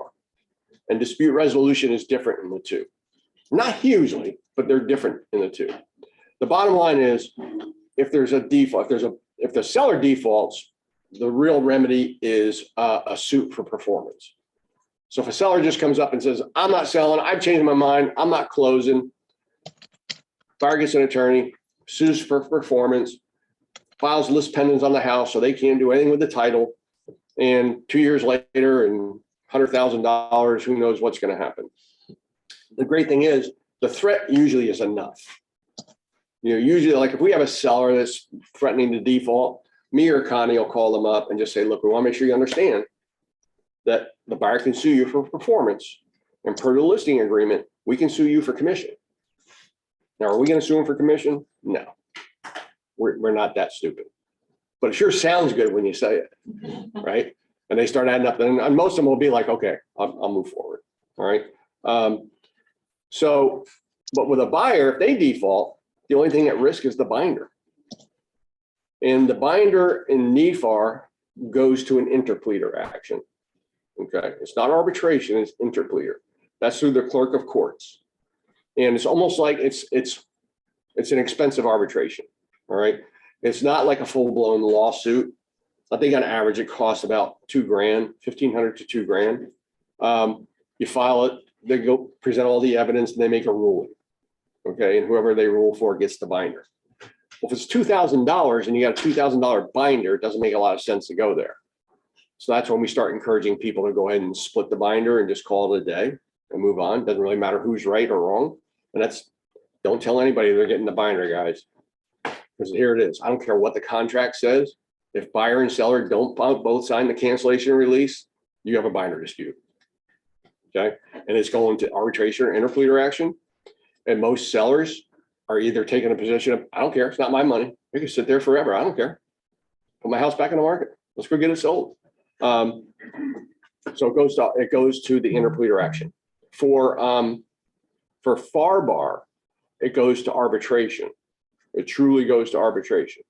And dispute resolution is different in the 2. Not hugely, but they're different in the 2. The bottom line is, if there's a default, if the seller defaults, the real remedy is a suit for performance. So if a seller just comes up and says, I'm not selling, I've changed my mind, I'm not closing, buyer gets an attorney, sues for performance, files list pendants on the house so they can't do anything with the title, and 2 years later and $100,000, who knows what's going to happen. The great thing is the threat usually is enough. You know, usually, like if we have a seller that's threatening to default, me or Connie will call them up and just say, look, we want to make sure you understand that the buyer can sue you for performance, and per the listing agreement, we can sue you for commission. Now, are we going to sue them for commission? No, we're not that stupid, but it sure sounds good when you say it, right? And they start adding up, and most of them will be like, okay, I'll move forward. All right. So, but with a buyer, if they default, the only thing at risk is the binder. And the binder in NEFAR goes to an interpleader action. Okay, it's not arbitration, it's interpleader. That's through the clerk of courts. And it's almost like it's an expensive arbitration. All right. It's not like a full-blown lawsuit. I think on average it costs about $2,000, $1,500 to $2,000. You file it, they go present all the evidence, and they make a ruling. Okay, and whoever they rule for gets the binder. Well, if it's $2,000 and you got a $2,000 binder, it doesn't make a lot of sense to go there. So that's when we start encouraging people to go ahead and split the binder and just call it a day and move on. Doesn't really matter who's right or wrong. And that's, don't tell anybody they're getting the binder, guys. Because here it is. I don't care what the contract says. If buyer and seller don't both sign the cancellation release, you have a binder dispute. Okay, and it's going to arbitration or interpleader action. And most sellers are either taking a position of, I don't care, it's not my money. We can sit there forever. I don't care. Put my house back in the market. Let's go get it sold. So it goes to the interpleader action. For FAR bar, it goes to arbitration. It truly goes to arbitration.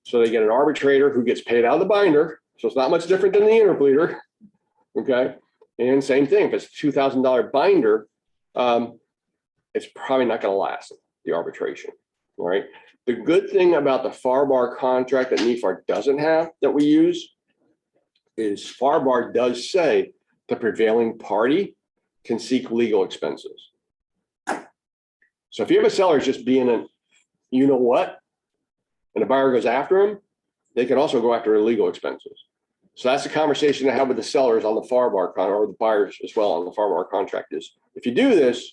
So they get an arbitrator who gets paid out of the binder. So it's not much different than the interpleader. Okay. And same thing, if it's a $2,000 binder, it's probably not going to last the arbitration. All right. The good thing about the FAR bar contract that NEFAR doesn't have that we use is FAR bar does say the prevailing party can seek legal expenses. So if you have a seller just being a, you know what, and the buyer goes after him, they can also go after their legal expenses. So that's the conversation I have with the sellers on the FAR bar contract, or the buyers as well on the FAR bar contract is, if you do this,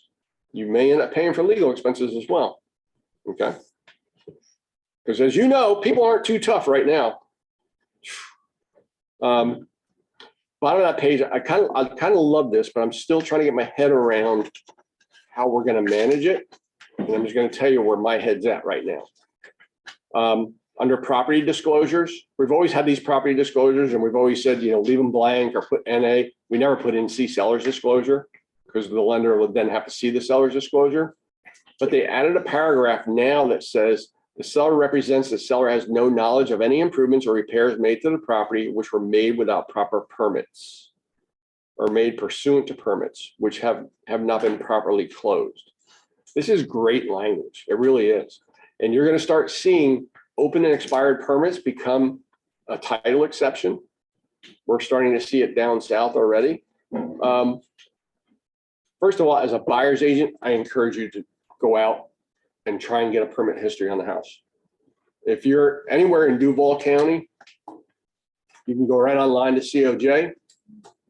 you may end up paying for legal expenses as well. Okay. Because as you know, people aren't too tough right now. Bottom of that page, I kind of love this, but I'm still trying to get my head around how we're going to manage it. And I'm just going to tell you where my head's at right now. Under property disclosures, we've always had these property disclosures, and we've always said, leave them blank or put NA. We never put in see seller's disclosure because the lender would then have to see the seller's disclosure. But they added a paragraph now that says the seller represents the seller has no knowledge of any improvements or repairs made to the property which were made without proper permits or made pursuant to permits which have not been properly closed. This is great language. It really is. And you're going to start seeing open and expired permits become a title exception. We're starting to see it down south already. First of all, as a buyer's agent, I encourage you to go out and try and get a permit history on the house. If you're anywhere in Duval County, you can go right online to COJ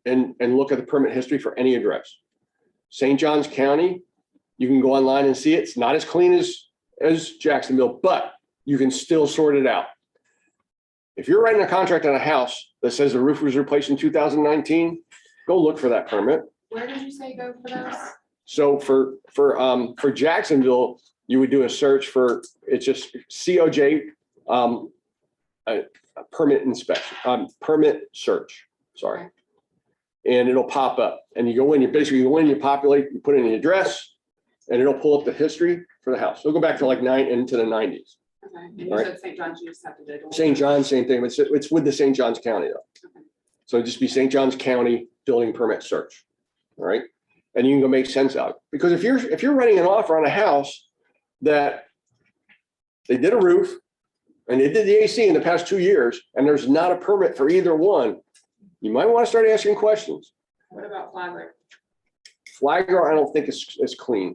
and look at the permit history for any address. St. Johns County, you can go online and see it. It's not as clean as Jacksonville, but you can still sort it out. If you're writing a contract on a house that says the roof was replaced in 2019, go look for that permit. Where did you say go for those? So for Jacksonville, you would do a search for, it's just COJ, a permit inspection, permit search, sorry. And it'll pop up and you go in, you populate, you put in the address and it'll pull up the history for the house. It'll go back to like into the 90s. Okay, and you Right. said St. John's, you just have to do it. St. John's, same thing. It's with the St. John's County though. Okay. So just be St. John's County building permit search. All right. And you can go make sense out. Because if you're running an offer on a house that they did a roof and they did the AC in the past 2 years and there's not a permit for either one, you might want to start asking questions. What about Flagler? Flagler, I don't think is clean.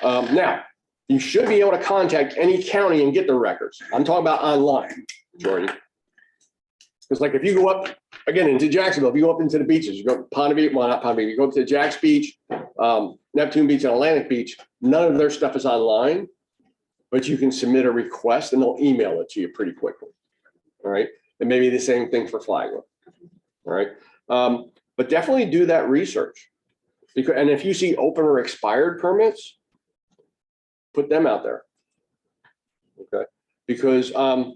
Now, you should be able to contact any county and get the records. I'm talking about online, Jordy. Because like if you go up, again, into Jacksonville, if you go up into the beaches, you go Ponte Beach, well, not Ponte Beach, you go up to Jack's Beach, Neptune Beach, and Atlantic Beach, none of their stuff is online. but you can submit a request and they'll email it to you pretty quickly. All right, and maybe the same thing for Flagler. All right, but definitely do that research. Because, and if you see open or expired permits, put them out there. Okay, because I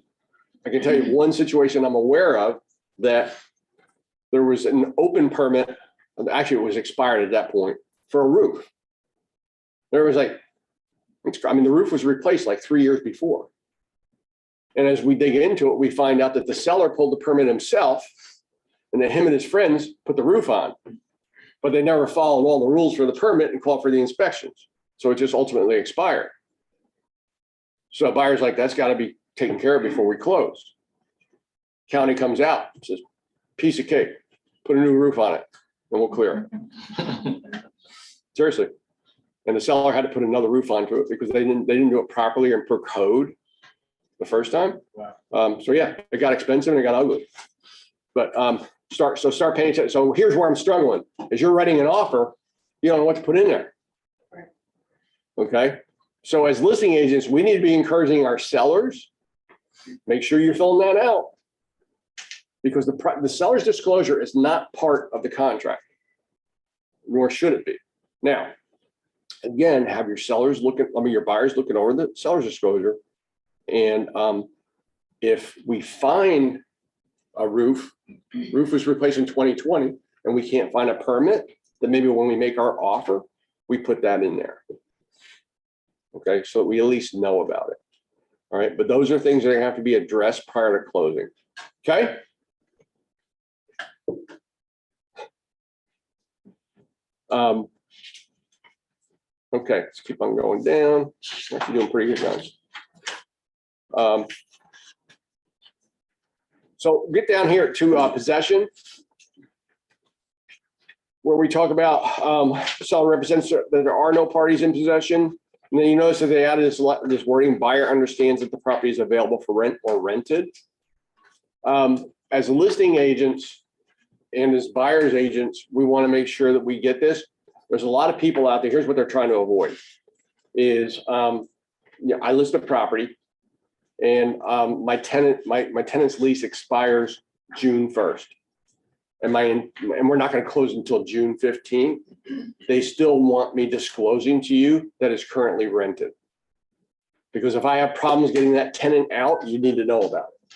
can tell you one situation I'm aware of that there was an open permit, actually it was expired at that point, for a roof. There was like, I mean, the roof was replaced like 3 years before. And as we dig into it, we find out that the seller pulled the permit himself and that him and his friends put the roof on, but they never followed all the rules for the permit and called for the inspections. So it just ultimately expired. So a buyer's like, that's got to be taken care of before we close. County comes out, says, piece of cake, put a new roof on it and we'll clear it. Seriously. And the seller had to put another roof onto it because they didn't do it properly and per code the first time. Wow. So yeah, it got expensive and it got ugly. But start paying attention. So here's where I'm struggling. As you're writing an offer, you don't know what to put in there. Right. Okay. So as listing agents, we need to be encouraging our sellers. Make sure you're filling that out. Because the seller's disclosure is not part of the contract, nor should it be. Now, again, have your sellers your buyers looking over the seller's disclosure. And if we find a roof was replaced in 2020 and we can't find a permit, then maybe when we make our offer, we put that in there. Okay, so we at least know about it. All right, but those are things that have to be addressed prior to closing. Okay. Okay, let's keep on going down. Actually doing pretty good, guys. So get down here to possession, where we talk about seller represents that there are no parties in possession. And then you notice that they added this wording, buyer understands that the property is available for rent or rented. As listing agents and as buyer's agents, we want to make sure that we get this. There's a lot of people out there. Here's what they're trying to avoid is, I list a property and my tenant's lease expires June 1st. And we're not going to close until June 15th. They still want me disclosing to you that it's currently rented. Because if I have problems getting that tenant out, you need to know about it.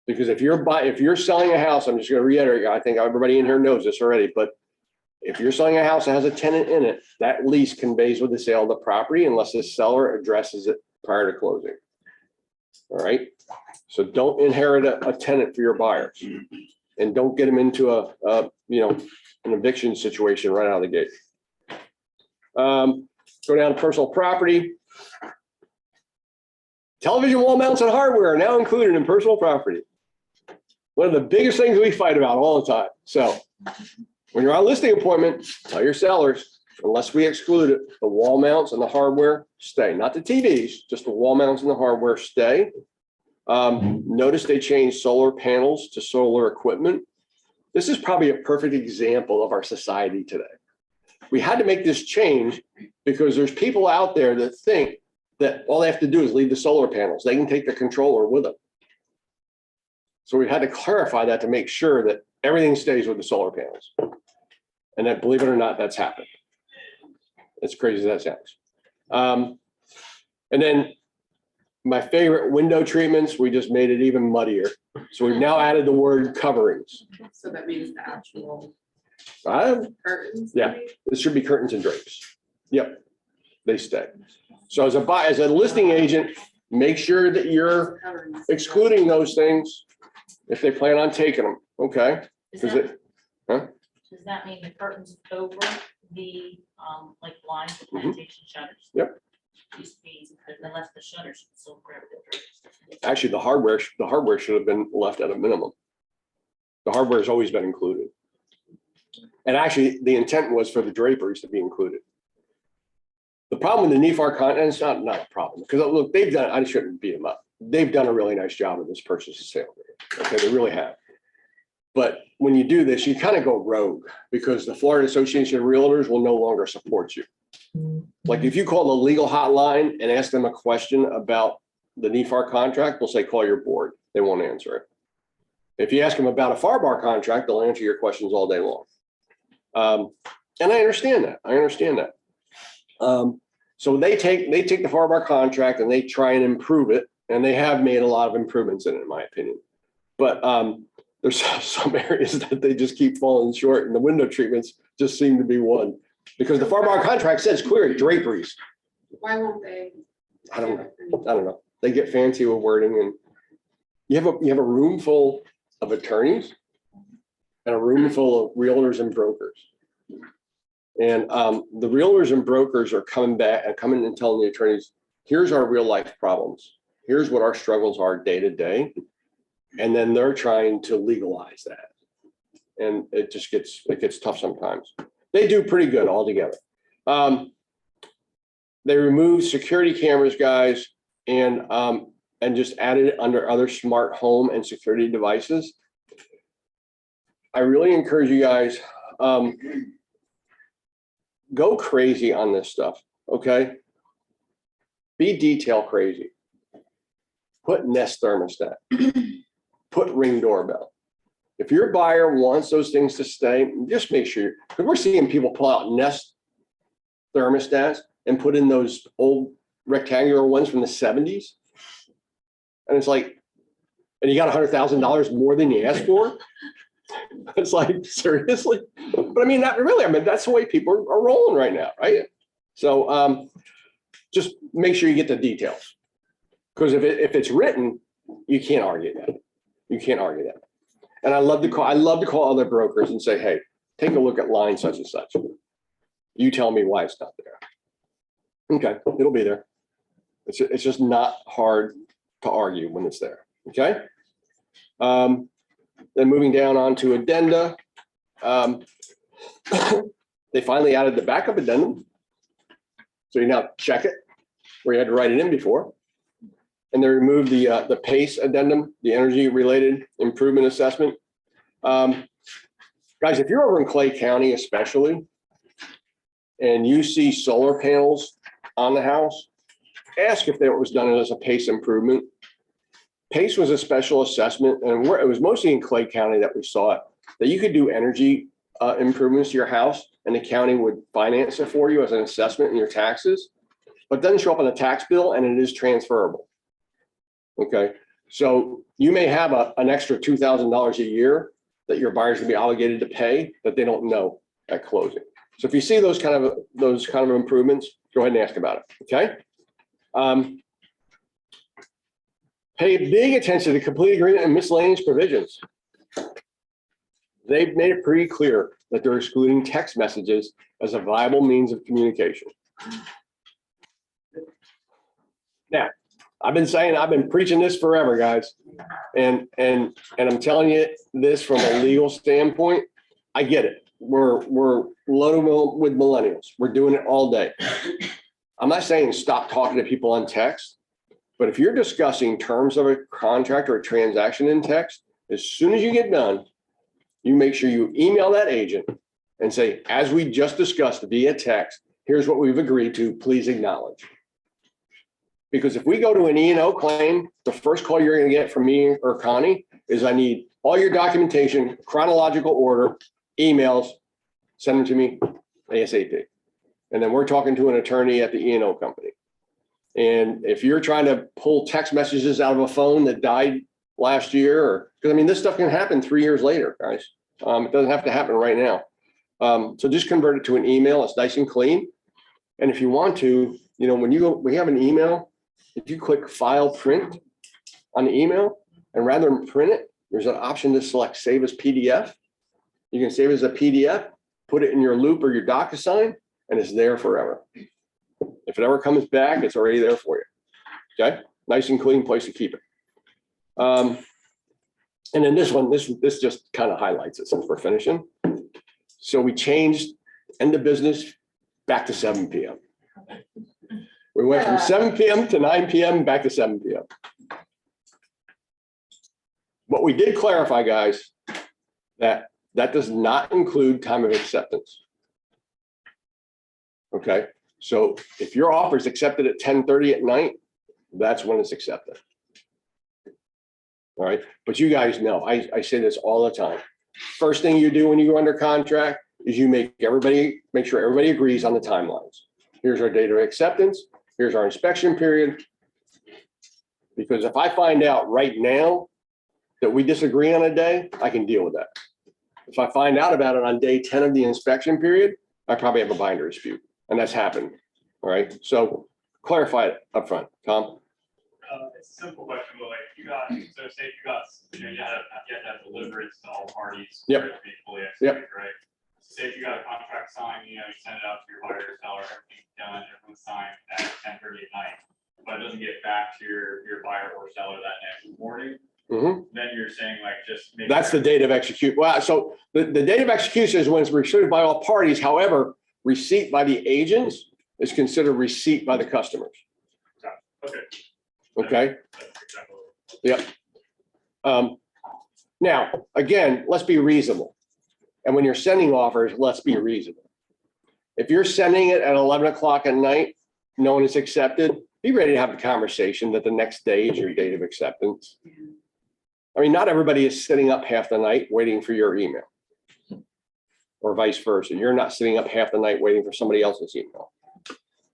Because if you're selling a house, I'm just going to reiterate, I think everybody in here knows this already, but if you're selling a house that has a tenant in it, that lease conveys with the sale of the property unless the seller addresses it prior to closing. All right. So don't inherit a tenant for your buyers and don't get them into an eviction situation right out of the gate. Go down to personal property. Television wall mounts and hardware are now included in personal property. One of the biggest things we fight about all the time. So when you're on a listing appointment, tell your sellers, unless we exclude it, the wall mounts and the hardware stay. Not the TVs, just the wall mounts and the hardware stay. Notice they changed solar panels to solar equipment. This is probably a perfect example of our society today. We had to make this change because there's people out there that think that all they have to do is leave the solar panels. They can take the controller with them. So we had to clarify that to make sure that everything stays with the solar panels. And that, believe it or not, that's happened. As crazy as that sounds. And then my favorite, window treatments, we just made it even muddier. So we've now added the word coverings. So that means the actual Uh, curtains. Yeah. maybe? This should be curtains and drapes. Yep, they stay. So as a listing agent, make sure that you're Coverings. excluding those things if they plan on taking them. Okay. Does Is that, it? Huh? does that mean the curtains over the, like blinds, the plantation shutters? Yep. Used to be, they left the shutters, so grab the drapes. Actually, the hardware should have been left at a minimum. The hardware has always been included. And actually, the intent was for the draperies to be included. The problem with the NEFAR content, it's not a problem, because look, they've done, I shouldn't beat them up. They've done a really nice job of this purchase and sale. Okay, they really have. But when you do this, you kind of go rogue because the Florida Association of Realtors will no longer support you. Like if you call the legal hotline and ask them a question about the NEFAR contract, they'll say, call your board. They won't answer it. If you ask them about a FAR bar contract, they'll answer your questions all day long. And I understand that. So they take the FAR bar contract and they try and improve it. And they have made a lot of improvements in it, in my opinion. But there's some areas that they just keep falling short, and the window treatments just seem to be one. Because the FAR bar contract says clear draperies. Why won't they? I don't know. They get fancy with wording, and you have a room full of attorneys and a room full of realtors and brokers. And the realtors and brokers are coming and telling the attorneys, here's our real life problems. Here's what our struggles are day to day. And then they're trying to legalize that. And it gets tough sometimes. They do pretty good altogether. They removed security cameras, guys, and just added it under other smart home and security devices. I really encourage you guys, go crazy on this stuff, okay? Be detail crazy. Put Nest thermostat. Put Ring doorbell. If your buyer wants those things to stay, just make sure, because we're seeing people pull out Nest thermostats and put in those old rectangular ones from the 70s. And it's like, and you got $100,000 more than you asked for. It's like, seriously? But I mean, that's the way people are rolling right now, right? So just make sure you get the details. Because if it's written, you can't argue that. You can't argue that. And I love to call other brokers and say, hey, take a look at line such and such. You tell me why it's not there. Okay, it'll be there. It's just not hard to argue when it's there. Okay. Then moving down onto addenda. They finally added the backup addendum. So you now check it where you had to write it in before. And they removed the PACE addendum, the energy related improvement assessment. Guys, if you're over in Clay County, especially, and you see solar panels on the house, ask if that was done as a PACE improvement. PACE was a special assessment, and it was mostly in Clay County that we saw it, that you could do energy improvements to your house and the county would finance it for you as an assessment in your taxes, but it doesn't show up on the tax bill and it is transferable. Okay, so you may have an extra $2,000 a year that your buyers will be obligated to pay that they don't know at closing. So if you see those kind of improvements, go ahead and ask about it. Okay. Pay big attention to the complete agreement and miscellaneous provisions. They've made it pretty clear that they're excluding text messages as a viable means of communication. Now, I've been preaching this forever, guys. And I'm telling you this from a legal standpoint. I get it. We're loaded with millennials. We're doing it all day. I'm not saying stop talking to people on text, but if you're discussing terms of a contract or a transaction in text, as soon as you get done, you make sure you email that agent and say, as we just discussed via text, here's what we've agreed to, please acknowledge. Because if we go to an E&O claim, the first call you're going to get from me or Connie is I need all your documentation, chronological order, emails, send them to me ASAP. And then we're talking to an attorney at the E&O company. And if you're trying to pull text messages out of a phone that died last year, because I mean, this stuff can happen 3 years later, guys. It doesn't have to happen right now. So just convert it to an email. It's nice and clean. And if you want to, when we have an email, if you click file print on the email, and rather than print it, there's an option to select save as PDF. You can save it as a PDF, put it in your Loop or your DocuSign, and it's there forever. If it ever comes back, it's already there for you. Okay, nice and clean place to keep it. And then this one, this just kind of highlights it since we're finishing. So we changed end of business back to 7 p.m. We went from 7 p.m. to 9 p.m. back to 7 p.m. What we did clarify, guys, that does not include time of acceptance. Okay, So if your offer is accepted at 10:30 at night, that's when it's accepted. All right, but you guys know, I say this all the time. First thing you do when you go under contract is you make sure everybody agrees on the timelines. Here's our date of acceptance. Here's our inspection period. Because if I find out right now that we disagree on a day, I can deal with that. If I find out about it on day 10 of the inspection period, I probably have a binder dispute, and that's happened. All right, so clarify it up front, Tom. It's a simple question, but like you got, so say if you got, you have to have deliverance to all parties. Yep. For it to be fully executed, right? So say if you got a contract signed, you send it out to your buyer, seller, everything's done, everyone's signed at 10:30 at night, but it doesn't get back to your buyer or seller that next morning. Then you're saying like just. That's the date of execute. Well, so the date of execution is when it's received by all parties. However, receipt by the agents is considered receipt by the customers. Okay. Okay. That's exactly what- Yep. Now, again, let's be reasonable. And when you're sending offers, let's be reasonable. If you're sending it at 11 o'clock at night, knowing it's accepted, be ready to have the conversation that the next day is your date of acceptance. I mean, not everybody is sitting up half the night waiting for your email. Or vice versa. You're not sitting up half the night waiting for somebody else's email.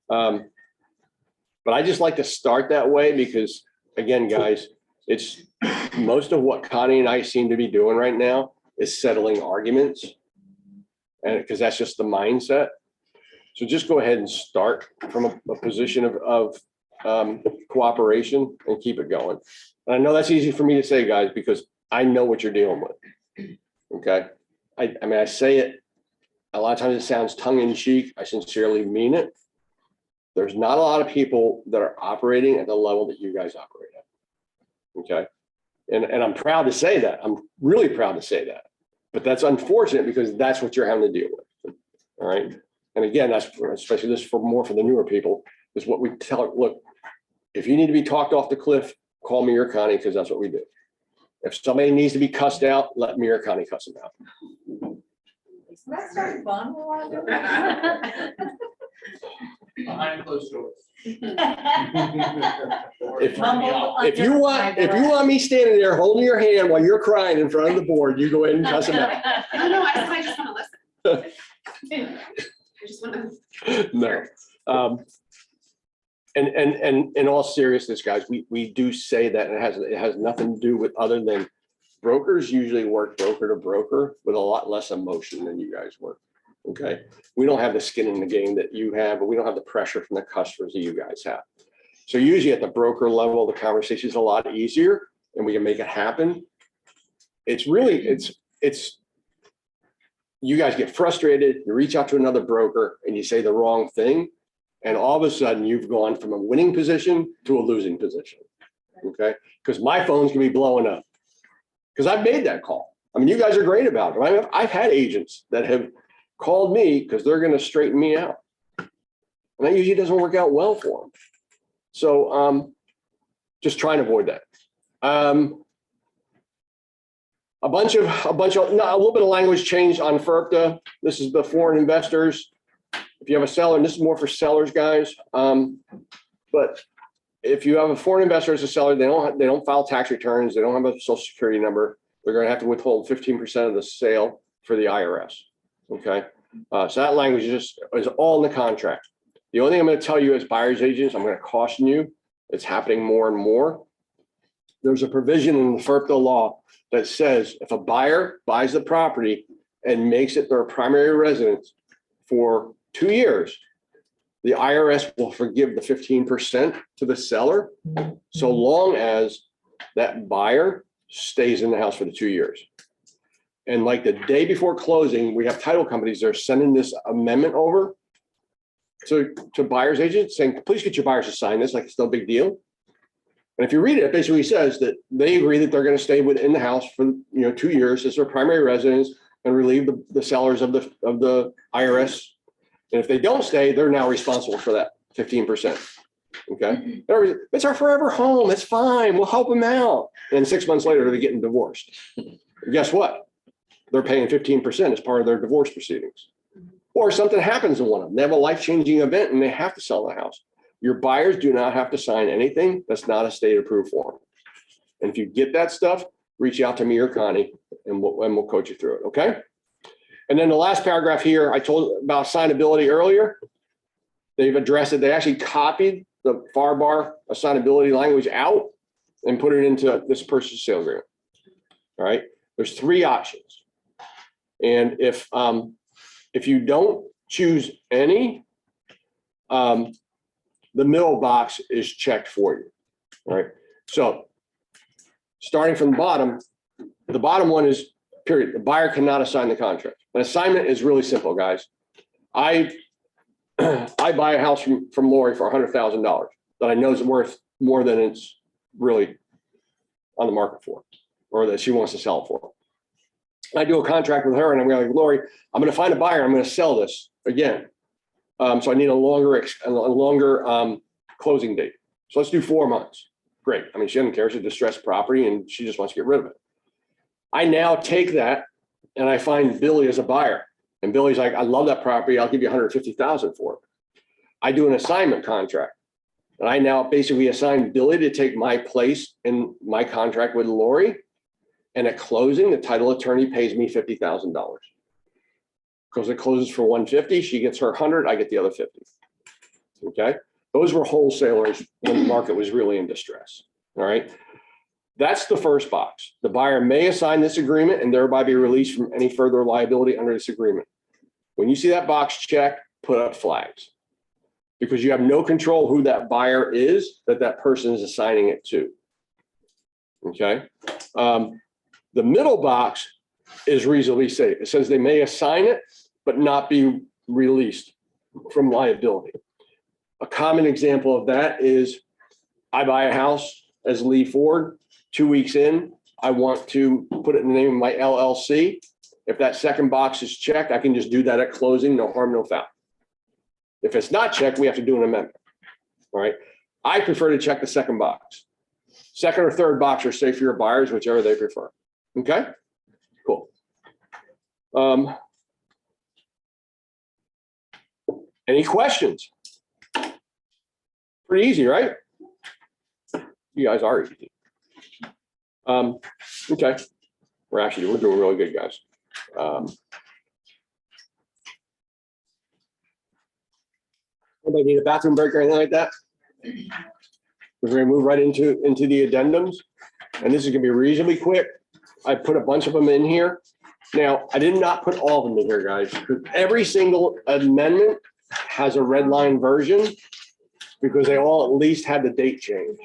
But I just like to start that way because, again, guys, it's most of what Connie and I seem to be doing right now is settling arguments. And because that's just the mindset. So just go ahead and start from a position of cooperation and keep it going. And I know that's easy for me to say, guys, because I know what you're dealing with. Okay. I mean, I say it a lot of times, it sounds tongue in cheek. I sincerely mean it. There's not a lot of people that are operating at the level that you guys operate at. Okay. And I'm proud to say that. I'm really proud to say that. But that's unfortunate because that's what you're having to deal with. All right. And again, that's especially this for more for the newer people, is what we tell. Look, if you need to be talked off the cliff, call me or Connie, because that's what we do. If somebody needs to be cussed out, let me or Connie cuss them out. That's not fun. Behind closed doors. If you want me standing there holding your hand while you're crying in front of the board, you go ahead and cuss them out. No, I just want to listen. I just want to. No. And in all seriousness, guys, we do say that it has nothing to do with other than brokers usually work broker to broker with a lot less emotion than you guys work. Okay. We don't have the skin in the game that you have, but we don't have the pressure from the customers that you guys have. So usually at the broker level, the conversation is a lot easier and we can make it happen. It's really, it's, you guys get frustrated, you reach out to another broker and you say the wrong thing. And all of a sudden you've gone from a winning position to a losing position. Okay. Because my phone's gonna be blowing up. Because I've made that call. I mean, you guys are great about it. I've had agents that have called me because they're going to straighten me out. And that usually doesn't work out well for them. So just try and avoid that. A little bit of language change on FERPTA. This is the foreign investors. If you have a seller, and this is more for sellers, guys. But if you have a foreign investor as a seller, they don't file tax returns. They don't have a social security number. They're going to have to withhold 15% of the sale for the IRS. Okay. So that language is all in the contract. The only thing I'm going to tell you as buyer's agents, I'm going to caution you, it's happening more and more. There's a provision in the FERPTA law that says if a buyer buys the property and makes it their primary residence for 2 years, the IRS will forgive the 15% to the seller so long as that buyer stays in the house for the 2 years. And like the day before closing, we have title companies that are sending this amendment over to buyer's agents saying, please get your buyers to sign this, like it's no big deal. And if you read it, it basically says that they agree that they're going to stay within the house for 2 years as their primary residence and relieve the sellers of the IRS. And if they don't stay, they're now responsible for that 15%. Okay. It's our forever home. It's fine. We'll help them out. And 6 months later, they're getting divorced. And guess what? They're paying 15% as part of their divorce proceedings. Or something happens to one of them. They have a life-changing event and they have to sell the house. Your buyers do not have to sign anything that's not a state-approved form. And if you get that stuff, reach out to me or Connie and we'll coach you through it, okay? And then the last paragraph here, I told about assignability earlier. They've addressed it. They actually copied the FAR bar assignability language out and put it into this purchase sale agreement. All right, there's 3 options. And if you don't choose any, the middle box is checked for you. All right, so starting from the bottom one is period. The buyer cannot assign the contract. An assignment is really simple, guys. I buy a house from Lori for $100,000 that I know is worth more than it's really on the market for, or that she wants to sell it for. I do a contract with her and I'm like, Lori, I'm going to find a buyer. I'm going to sell this again. So I need a longer closing date. So let's do 4 months. Great. I mean, she doesn't care. It's a distressed property and she just wants to get rid of it. I now take that and I find Billy as a buyer. And Billy's like, I love that property. I'll give you $150,000 for it. I do an assignment contract. And I now basically assign Billy to take my place in my contract with Lori. And at closing, the title attorney pays me $50,000. Because it closes for $150,000, she gets her $100,000, I get the other $50,000. Okay, those were wholesalers when the market was really in distress. All right, that's the first box. The buyer may assign this agreement and thereby be released from any further liability under this agreement. When you see that box checked, put up flags, because you have no control who that buyer is that person is assigning it to. Okay. The middle box is reasonably safe. It says they may assign it, but not be released from liability. A common example of that is I buy a house as Lee Ford. 2 weeks in, I want to put it in the name of my LLC. If that second box is checked, I can just do that at closing, no harm, no foul. If it's not checked, we have to do an amendment. All right. I prefer to check the second box. Second or third box are safe for your buyers, whichever they prefer. Okay, cool. Any questions? Pretty easy, right? You guys are easy. Okay, we're doing really good, guys. Anybody need a bathroom break or anything like that? We're going to move right into the addendums, and this is going to be reasonably quick. I put a bunch of them in here. Now, I did not put all of them in here, guys, because every single amendment has a red line version because they all at least had the date change.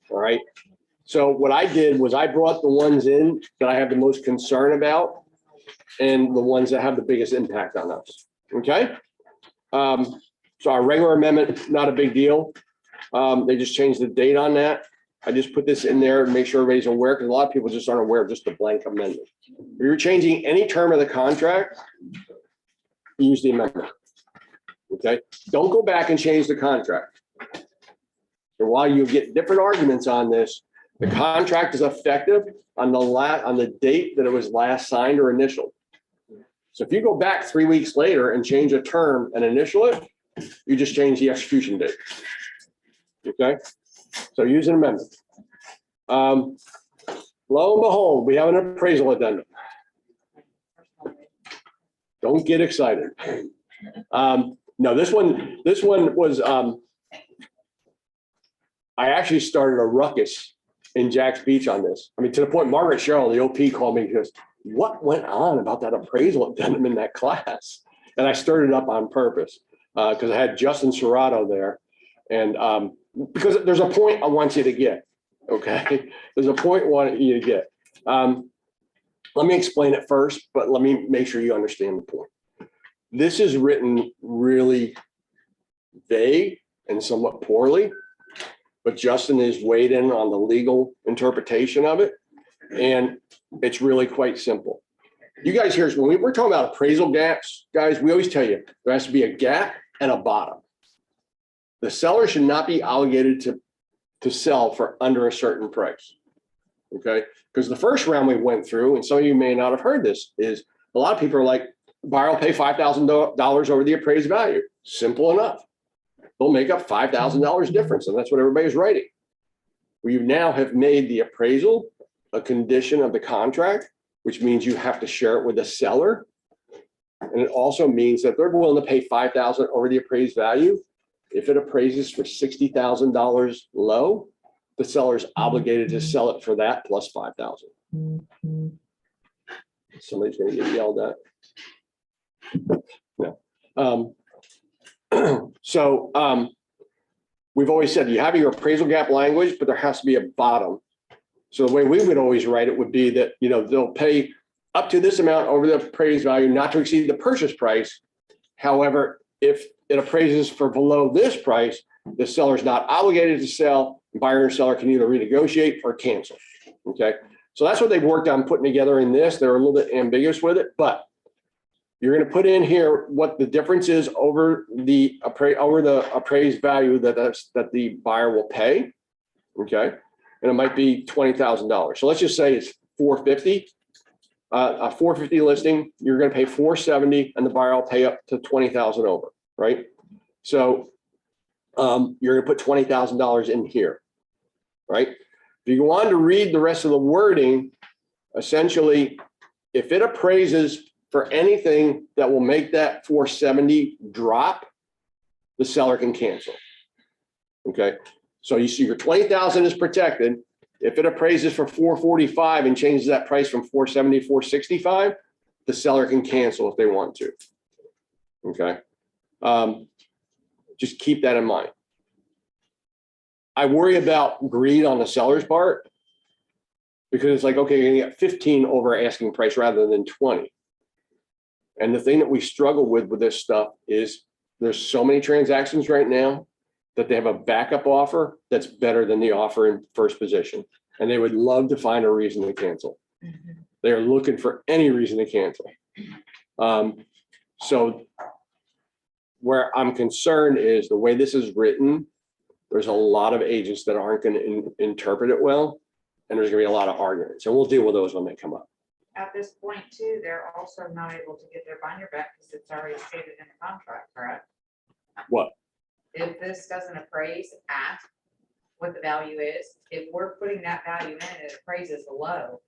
All right. So what I did was I brought the ones in that I have the most concern about and the ones that have the biggest impact on us. Okay. So our regular amendment, not a big deal. They just changed the date on that. I just put this in there to make sure everybody's aware, because a lot of people just aren't aware of just the blank amendment. If you're changing any term of the contract, use the amendment. Okay. Don't go back and change the contract. So while you get different arguments on this, the contract is effective on the date that it was last signed or initialed. So if you go back 3 weeks later and change a term and initial it, you just change the execution date. Okay, so use an amendment. Lo and behold, we have an appraisal addendum. Don't get excited. No, this one was, I actually started a ruckus in Jack's Beach on this. I mean, to the point Margaret Sherrill, the OP, called me and goes, what went on about that appraisal addendum in that class? And I stirred it up on purpose because I had Justin Serrato there. And because there's a point I want you to get, okay? There's a point I want you to get. Let me explain it first, but let me make sure you understand the point. This is written really vague and somewhat poorly, but Justin has weighed in on the legal interpretation of it, and it's really quite simple. You guys hear, when we're talking about appraisal gaps, guys, we always tell you there has to be a gap and a bottom. The seller should not be obligated to sell for under a certain price, okay? Because the first round we went through, and some of you may not have heard this, is a lot of people are like, buyer will pay $5,000 over the appraised value. Simple enough. They'll make up $5,000 difference, and that's what everybody's writing. We now have made the appraisal a condition of the contract, which means you have to share it with the seller. And it also means that they're willing to pay $5,000 over the appraised value. If it appraises for $60,000 low, the seller's obligated to sell it for that plus $5,000. Somebody's gonna get yelled at. No. We've always said you have your appraisal gap language, but there has to be a bottom. So the way we would always write it would be that, they'll pay up to this amount over the appraised value, not to exceed the purchase price. However, if it appraises for below this price, the seller's not obligated to sell. Buyer and seller can either renegotiate or cancel. Okay, so that's what they've worked on putting together in this. They're a little bit ambiguous with it, but you're going to put in here what the difference is over the appraised value that the buyer will pay. Okay, and it might be $20,000. So let's just say it's $450,000. A $450,000 listing, you're going to pay $470,000, and the buyer will pay up to $20,000 over, right? So you're going to put $20,000 in here, right? If you go on to read the rest of the wording, essentially, if it appraises for anything that will make that $470,000 drop, the seller can cancel. Okay, so you see your $20,000 is protected. If it appraises for $445,000 and changes that price from $470,000 to $465,000, the seller can cancel if they want to. Okay, just keep that in mind. I worry about greed on the seller's part because it's like, okay, you're gonna get 15 over asking price rather than 20. And the thing that we struggle with this stuff is there's so many transactions right now that they have a backup offer that's better than the offer in first position. And they would love to find a reason to cancel. They are looking for any reason to cancel. So where I'm concerned is the way this is written, there's a lot of agents that aren't going to interpret it well, and there's going to be a lot of arguments, and we'll deal with those when they come up. At this point too, they're also not able to get their binder back because it's already stated in the contract, correct? What? If this doesn't appraise at what the value is, if we're putting that value in and it appraises low,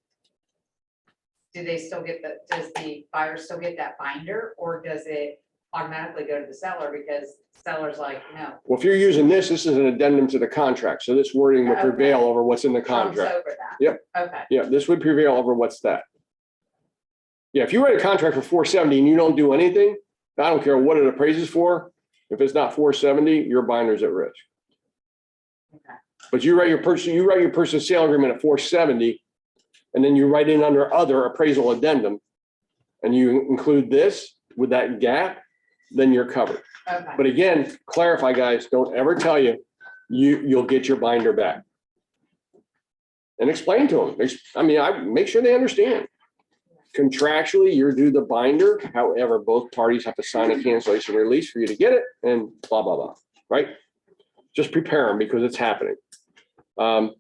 do they still get does the buyer still get that binder, or does it automatically go to the seller because the seller's like, no? Well, if you're using this is an addendum to the contract, so this wording would prevail over what's in the Trumps contract. over that. Yep. Okay. Yeah, this would prevail over what's that. Yeah, if you write a contract for $470,000 and you don't do anything, I don't care what it appraises for. If it's not $470,000, your binder's at risk. Okay. But you write your purchase sale agreement at $470,000, and then you write in under other appraisal addendum, and you include this with that gap, then you're covered. Okay. But again, clarify, guys, don't ever tell you'll get your binder back. And explain to them. I make sure they understand. Contractually, you're due the binder. However, both parties have to sign a cancellation release for you to get it, and blah, blah, blah, right? Just prepare them because it's happening. So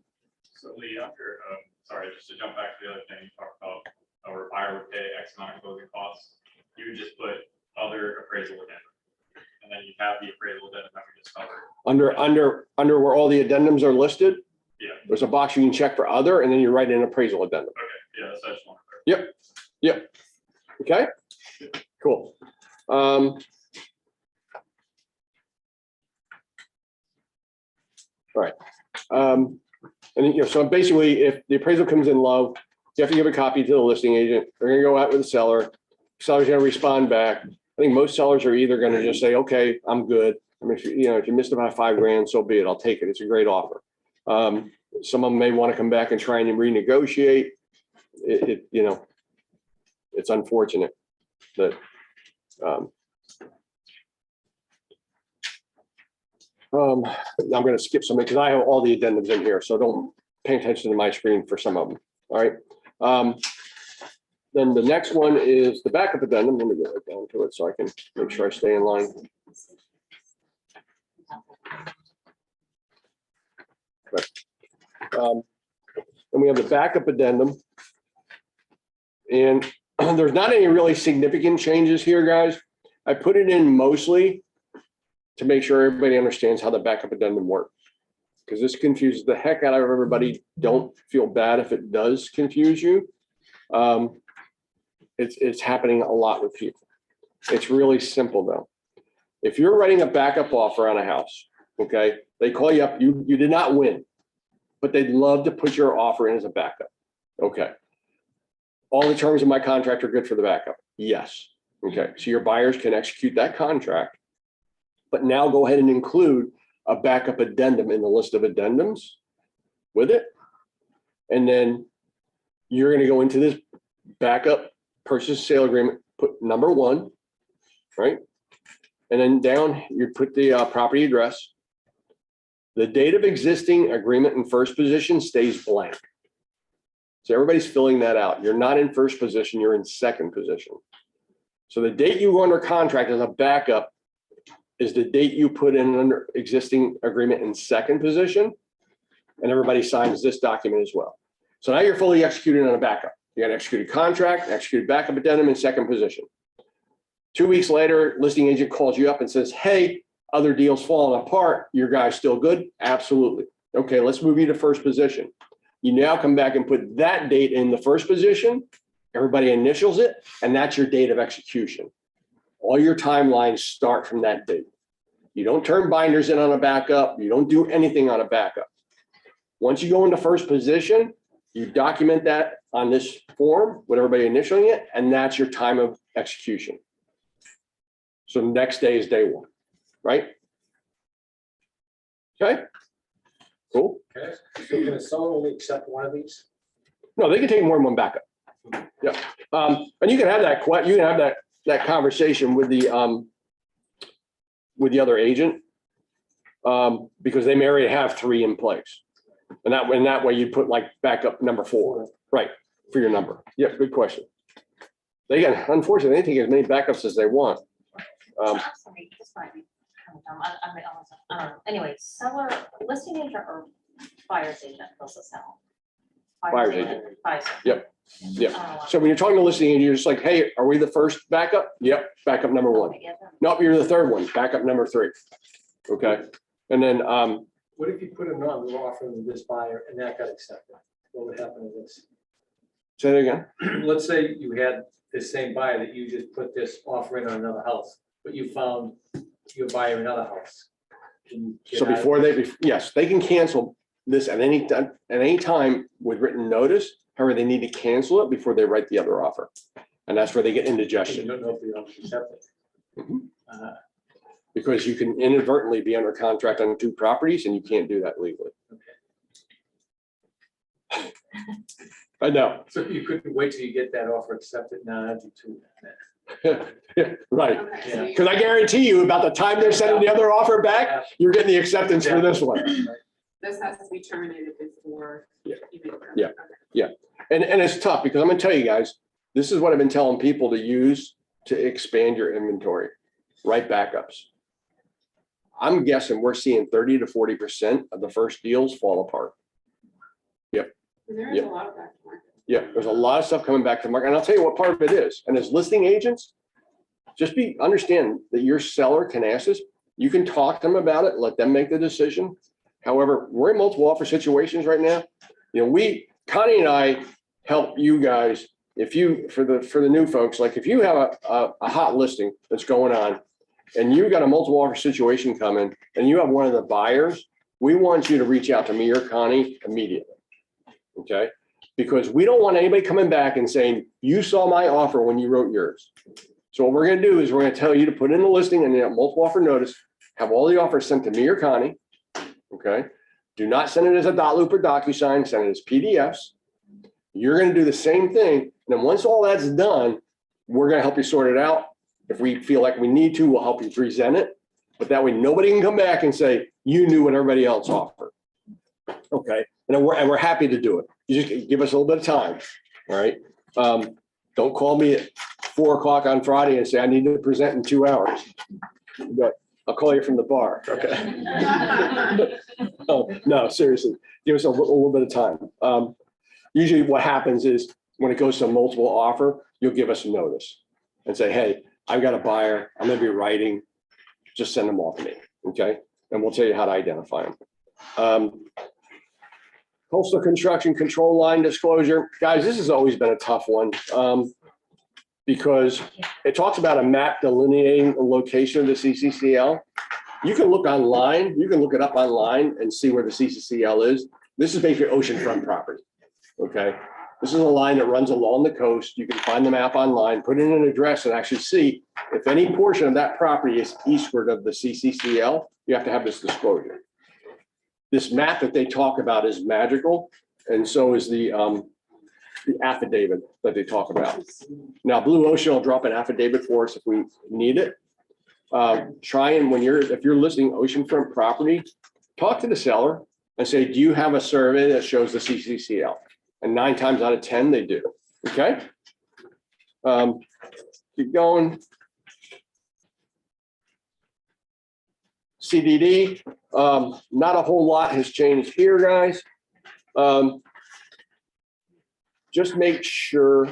Lee, after, sorry, just to jump back to the other thing you talked about, our buyer would pay X amount of closing costs. You would just put other appraisal addendum, and then you have the appraisal addendum that we just covered. Under where all the addendums are listed, Yeah. there's a box you can check for other, and then you write in appraisal addendum. Okay. Yeah. That's I just wanted to. Yep. Okay. Cool. All right. And so basically, if the appraisal comes in low, you have to give a copy to the listing agent. They're going to go out with the seller. Seller's going to respond back. I think most sellers are either going to just say, "Okay, I'm good." I mean, if you missed about $5,000, so be it. I'll take it. It's a great offer. Some of them may want to come back and try and renegotiate. It's unfortunate that I'm going to skip something because I have all the addendums in here, so don't pay attention to my screen for some of them. All right. Then the next one is the backup addendum. Let me get right down to it so I can make sure I stay in line. Right. And we have the backup addendum. And there's not any really significant changes here, guys. I put it in mostly to make sure everybody understands how the backup addendum works. Because this confuses the heck out of everybody. Don't feel bad if it does confuse you. It's happening a lot with people. It's really simple though. If you're writing a backup offer on a house, okay, they call you up, you did not win, but they'd love to put your offer in as a backup. Okay. All the terms of my contract are good for the backup. Yes. Okay. So your buyers can execute that contract, but now go ahead and include a backup addendum in the list of addendums with it. And then you're going to go into this backup purchase sale agreement, put number 1, right? And then down, you put the property address. The date of existing agreement in first position stays blank. So everybody's filling that out. You're not in first position, you're in second position. So the date you go under contract as a backup is the date you put in under existing agreement in second position. And everybody signs this document as well. So now you're fully executed on a backup. You got executed contract, executed backup addendum in second position. 2 weeks later, listing agent calls you up and says, hey, other deals falling apart. Your guy's still good? Absolutely. Okay, let's move you to first position. You now come back and put that date in the first position. Everybody initials it, and that's your date of execution. All your timelines start from that date. You don't turn binders in on a backup. You don't do anything on a backup. Once you go into first position, you document that on this form with everybody initialing it, and that's your time of execution. So next day is day 1, right? Okay, cool. Okay, so can a seller only accept one of these? No, they can take more than one backup. Yeah, and you can have that that conversation with the other agent because they may already have 3 in place, and that way you put like backup number 4, right, for your number. Yeah, good question. They can, unfortunately, they take as many backups as they want. I'm sorry, this might be kind of dumb. I don't know. Anyway, seller, listing agent or buyer's agent fills this out? Buyer's agent. Buyer's. Yep. Yeah. So when you're talking to listing agent, you're just like, hey, are we the first backup? Yep. Backup number 1. Nope, you're the third one. Backup number 3. Okay. And then What if you put a non offer to this buyer and that got accepted? What would happen to this? say it again. Let's say you had this same buyer that you just put this offer in on another house, but you found your buyer another house. Can you get So out of before it? they, yes, they can cancel this at any time with written notice. However, they need to cancel it before they write the other offer. And that's where they get You indigestion. don't know if the offer accepted. Mhm. Because you can inadvertently be under contract on 2 properties and you can't do that legally. I know. So you couldn't wait till you get that offer accepted. Now I do too. Right. Okay, so Because I guarantee you about the time they're sending the other offer back, you're getting the acceptance for this one. this has to be terminated before. Yeah. you make that. Yeah. Okay. And it's tough because I'm gonna tell you guys, this is what I've been telling people to use to expand your inventory, write backups. I'm guessing we're seeing 30 to 40% of the first deals fall apart. There is Yeah. a lot of back to market. Yeah, there's a lot of stuff coming back to the market. And I'll tell you what part of it is. And as listing agents, just understand that your seller can ask this. You can talk to them about it, let them make the decision. However, we're in multiple offer situations right now. You know, Connie and I help you guys. If you, for the new folks, like if you have a hot listing that's going on and you've got a multiple offer situation coming and you have one of the buyers, we want you to reach out to me or Connie immediately. Okay? Because we don't want anybody coming back and saying, you saw my offer when you wrote yours. So what we're going to do is we're going to tell you to put in the listing and then multiple offer notice, have all the offers sent to me or Connie. Okay? Do not send it as a .loop or DocuSign, send it as PDFs. You're going to do the same thing. And then once all that's done, we're going to help you sort it out. If we feel like we need to, we'll help you present it. But that way nobody can come back and say, you knew what everybody else offered. Okay? And we're happy to do it. You just give us a little bit of time. All right? Don't call me at 4:00 on Friday and say, I need to present in 2 hours. But I'll call you from the bar. Okay? Oh, no, seriously, give us a little bit of time. Usually what happens is when it goes to a multiple offer, you'll give us a notice and say, hey, I've got a buyer, I'm gonna be writing, just send them off to me, okay? And we'll tell you how to identify them. Coastal construction control line disclosure. Guys, this has always been a tough one. Because it talks about a map delineating the location of the CCCL. You can look online, you can look it up online and see where the CCCL is. This is basically oceanfront property, okay? This is a line that runs along the coast. You can find the map online, put in an address and actually see if any portion of that property is eastward of the CCCL, you have to have this disclosure. This map that they talk about is magical, and so is the affidavit that they talk about. Now, Blue Ocean will drop an affidavit for us if we need it. Try and if you're listing oceanfront property, talk to the seller and say, do you have a survey that shows the CCCL? And 9 times out of 10, they do, okay? Keep going. CDD, not a whole lot has changed here, guys. Just make sure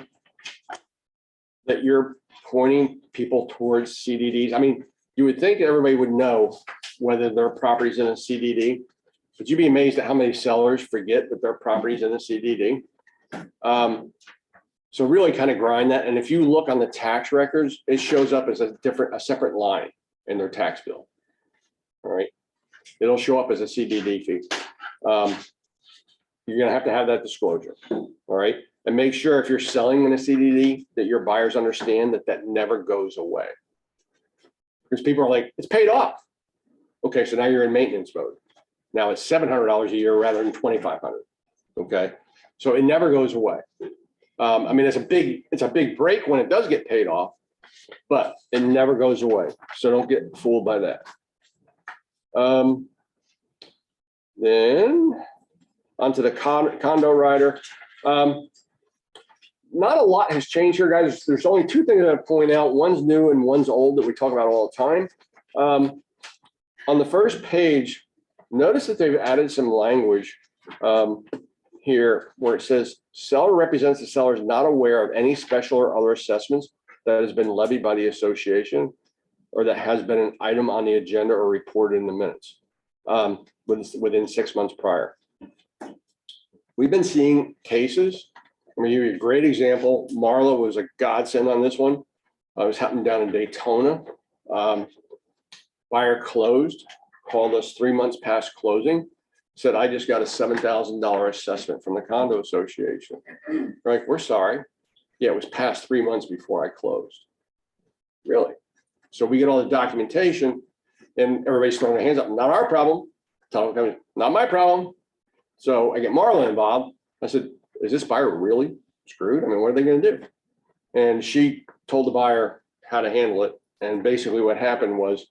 that you're pointing people towards CDDs. I mean, you would think everybody would know whether their property's in a CDD, but you'd be amazed at how many sellers forget that their property's in a CDD. So really kind of grind that. And if you look on the tax records, it shows up as a separate line in their tax bill. All right. It'll show up as a CDD fee. You're going to have that disclosure. All right. And make sure if you're selling in a CDD that your buyers understand that that never goes away. Because people are like, it's paid off. Okay. So now you're in maintenance mode. Now it's $700 a year rather than $2,500. Okay. So it never goes away. I mean, it's a big break when it does get paid off, but it never goes away. So don't get fooled by that. Then onto the condo rider. Not a lot has changed here, guys. There's only 2 things that I point out. One's new and one's old that we talk about all the time. On the first page, notice that they've added some language here where it says seller represents the seller is not aware of any special or other assessments that has been levied by the association or that has been an item on the agenda or reported in the minutes within 6 months prior. We've been seeing cases. I'm going to give you a great example. Marla was a godsend on this one. It was happening down in Daytona. Buyer closed, called us 3 months past closing, said, I just got a $7,000 assessment from the condo association. We're like, we're sorry. Yeah, it was past 3 months before I closed. Really? So we get all the documentation and everybody's throwing their hands up. Not our problem. Not my problem. So I get Marla involved. I said, is this buyer really screwed? I mean, what are they going to do? And she told the buyer how to handle it. And basically what happened was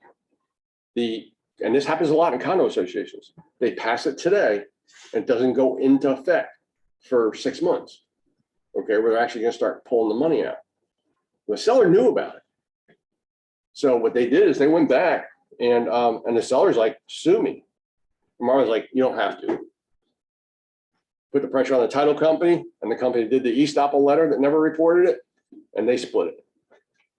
and this happens a lot in condo associations. They pass it today and it doesn't go into effect for 6 months. Okay, where they're actually going to start pulling the money out. The seller knew about it. So what they did is they went back and the seller's like, sue me. Marla's like, you don't have to. Put the pressure on the title company, and the company did the estoppel letter that never reported it, and they split it.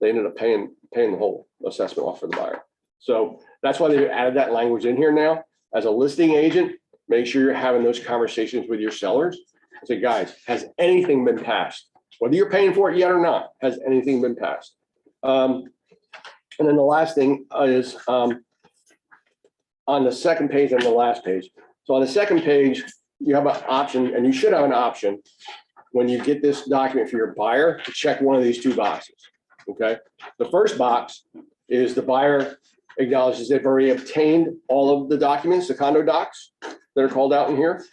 They ended up paying the whole assessment off for the buyer. So that's why they added that language in here now. As a listing agent, make sure you're having those conversations with your sellers. Say, guys, has anything been passed? Whether you're paying for it yet or not, has anything been passed? And then the last thing is on the second page and the last page. So on the second page, you have an option, and you should have an option when you get this document for your buyer to check one of these 2 boxes. Okay. The first box is the buyer acknowledges they've already obtained all of the documents, the condo docs that are called out in here,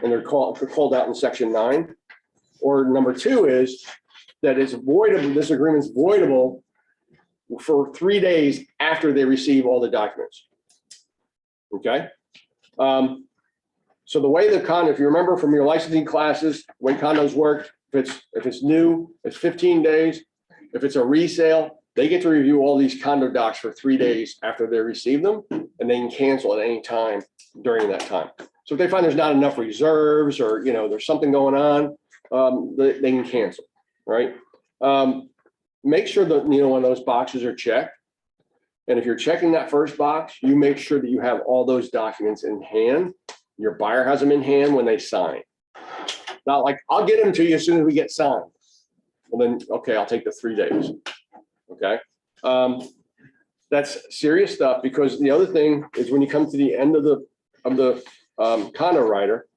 and they're called out in section 9. Or number 2 is that it's voidable. This agreement is voidable for 3 days after they receive all the documents. Okay. So the way the condo, if you remember from your licensing classes, way condos work, if it's new, it's 15 days. If it's a resale, they get to review all these condo docs for 3 days after they receive them, and they can cancel at any time during that time. So if they find there's not enough reserves or there's something going on, they can cancel, right? Make sure that, one of those boxes are checked. And if you're checking that first box, you make sure that you have all those documents in hand. Your buyer has them in hand when they sign. Not like, I'll get them to you as soon as we get signed. Well then, okay, I'll take the 3 days. Okay. That's serious stuff, because the other thing is when you come to the end of the condo writer,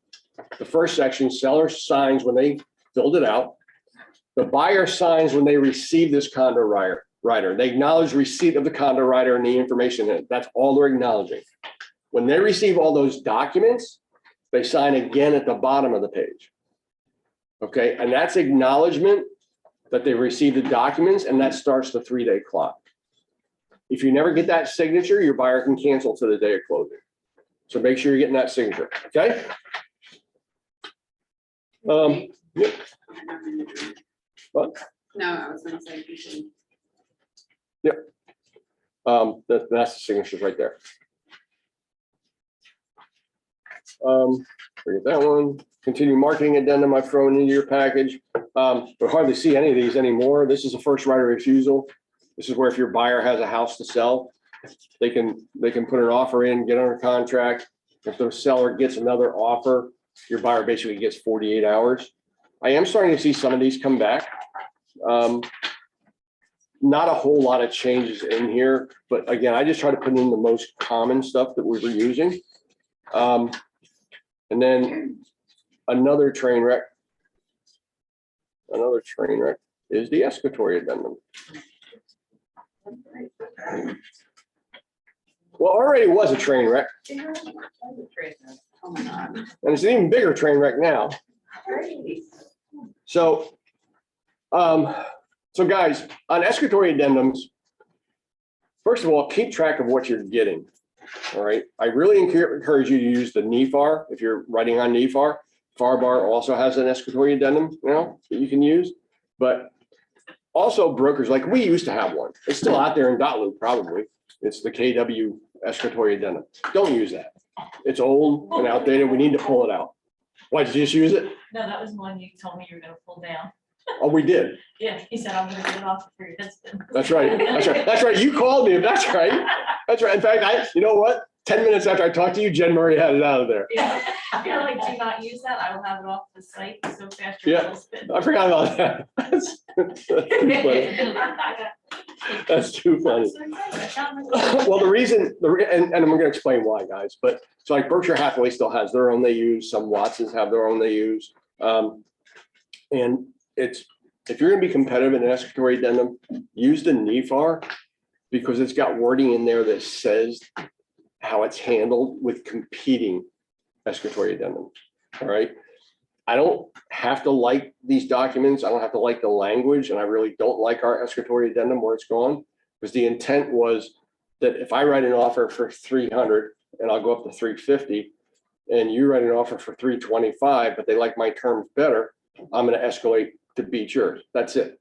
the first section, seller signs when they filled it out. The buyer signs when they receive this condo writer. They acknowledge receipt of the condo writer and the information in it. That's all they're acknowledging. When they receive all those documents, they sign again at the bottom of the page. Okay, and that's acknowledgement that they received the documents, and that starts the 3-day clock. If you never get that signature, your buyer can cancel to the day of closing. So make sure you're getting that signature, okay? Yep. What? No, I was gonna say, you should. That's the signatures right there. Forget that one. Continue marketing addendum I've thrown into your package. We hardly see any of these anymore. This is a first right of refusal. This is where if your buyer has a house to sell, they can put an offer in, get under contract. If the seller gets another offer, your buyer basically gets 48 hours. I am starting to see some of these come back. Not a whole lot of changes in here, but again, I just try to put in the most common stuff that we were using. And then another train wreck is the escatory addendum. Well, already was a train wreck, Oh my God. and it's an even bigger train wreck now. So, so guys, on escatory addendums, first of all, keep track of what you're getting. All right. I really encourage you to use the NEFAR if you're writing on NEFAR. FAR also has an escatory addendum that you can use, but also brokers, like we used to have one. It's still out there in .loop probably. It's the KW escatory addendum. Don't use that. It's old and outdated. We need to pull it out. Why, did you just use it? No, that was one you told me you were gonna pull down. Oh, we did. Yeah, he said, I'm gonna get it off for your husband. That's right. That's right. That's right. You called me. That's right. That's right. In fact, you know what? 10 minutes after I talked to you, Jen Murray had it out of there. Yeah, if you're like, do not use that, I will have it off the site so fast. your Yeah. bill's been- I forgot about that. That's too funny. That's too funny. Well, the reason, and I'm going to explain why, guys, but so like Berkshire Hathaway still has their own they use, some Watsons have their own they use. And it's, if you're going to be competitive in an escatory addendum, use the NEFAR because it's got wording in there that says how it's handled with competing escatory addendums. All right. I don't have to like these documents. I don't have to like the language, and I really don't like our escatory addendum where it's gone, because the intent was that if I write an offer for 300 and I'll go up to 350, and you write an offer for 325, but they like my terms better, I'm going to escalate to beat yours. That's it.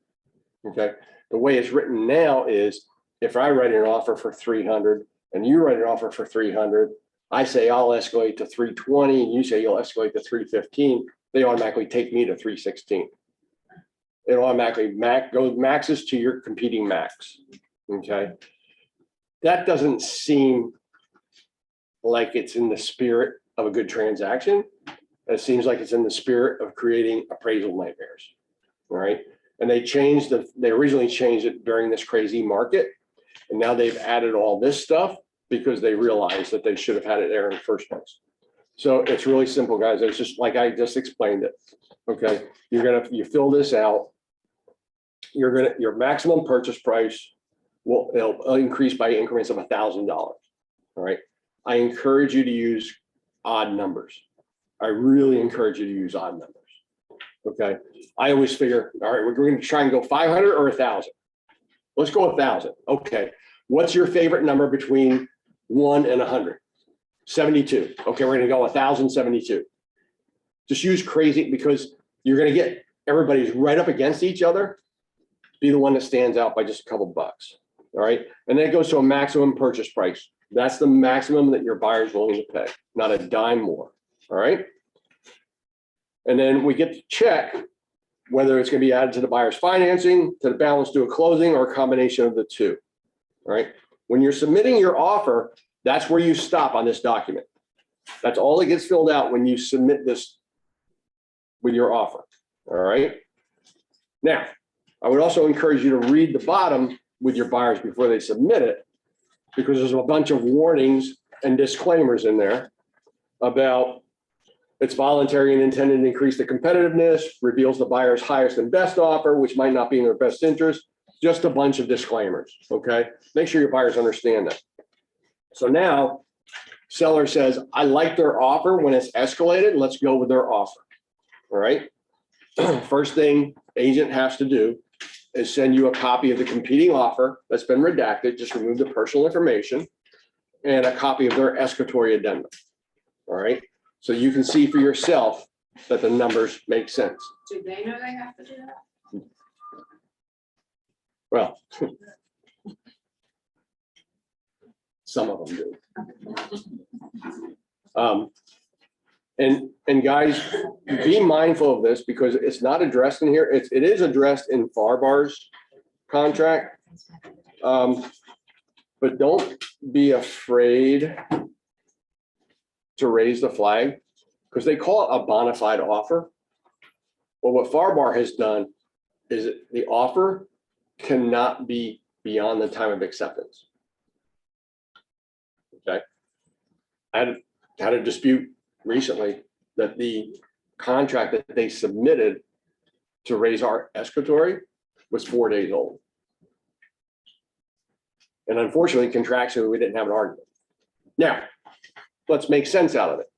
Okay. The way it's written now is if I write an offer for 300 and you write an offer for 300, I say I'll escalate to 320 and you say you'll escalate to 315. They automatically take me to 316. It automatically maxes to your competing max. Okay. That doesn't seem like it's in the spirit of a good transaction. It seems like it's in the spirit of creating appraisal nightmares. All right. And they originally changed it during this crazy market. And now they've added all this stuff because they realized that they should have had it there in the first place. So it's really simple, guys. It's just like I just explained it. Okay. You fill this out. Your maximum purchase price it'll increase by increments of $1,000. All right. I encourage you to use odd numbers. I really encourage you to use odd numbers. Okay. I always figure, all right, we're going to try and go 500 or 1,000. Let's go 1,000. Okay. What's your favorite number between 1 and 100? 72. Okay. We're going to go 1,072. Just use crazy, because you're going to get everybody's right up against each other. Be the one that stands out by just a couple bucks. All right. And then it goes to a maximum purchase price. That's the maximum that your buyer is willing to pay, not a dime more. All right. And then we get to check whether it's gonna be added to the buyer's financing, to the balance due at closing, or a combination of the two. All right, when you're submitting your offer, that's where you stop on this document. That's all that gets filled out when you submit this with your offer, all right? Now, I would also encourage you to read the bottom with your buyers before they submit it, because there's a bunch of warnings and disclaimers in there about it's voluntary and intended to increase the competitiveness, reveals the buyer's highest and best offer, which might not be in their best interest, just a bunch of disclaimers, okay? Make sure your buyers understand that. So now, seller says, I like their offer. When it's escalated, let's go with their offer, all right? First thing agent has to do is send you a copy of the competing offer that's been redacted, just remove the personal information, and a copy of their escrotory addendum, all right? So you can see for yourself that the numbers make sense. Do they know they have to do that? Well, some of them do. And guys, be mindful of this because it's not addressed in here. It is addressed in FARBAR's contract. But don't be afraid to raise the flag because they call it a bona fide offer. Well, what FARBAR has done is the offer cannot be beyond the time of acceptance. Okay. I had a dispute recently that the contract that they submitted to raise our escrotory was 4 days old. And unfortunately, contractually, we didn't have an argument. Now, let's make sense out of it.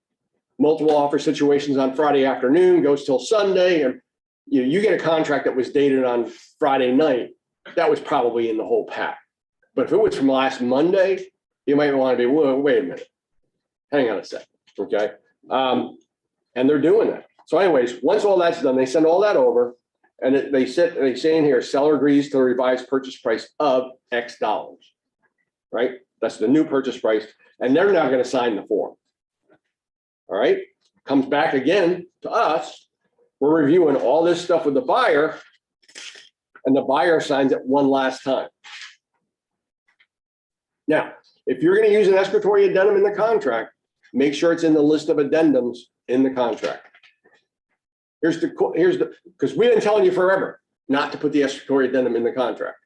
Multiple offer situations on Friday afternoon goes till Sunday, and you get a contract that was dated on Friday night, that was probably in the whole pack. But if it was from last Monday, you might want to be, whoa, wait a minute, hang on a second, okay? And they're doing that. So anyways, once all that's done, they send all that over, and they say in here, seller agrees to the revised purchase price of X dollars, right? That's the new purchase price, and they're now going to sign the form. All right, comes back again to us. We're reviewing all this stuff with the buyer, and the buyer signs it one last time. Now, if you're going to use an escrotory addendum in the contract, make sure it's in the list of addendums in the contract. Here's the, because we've been telling you forever not to put the escrotory addendum in the contract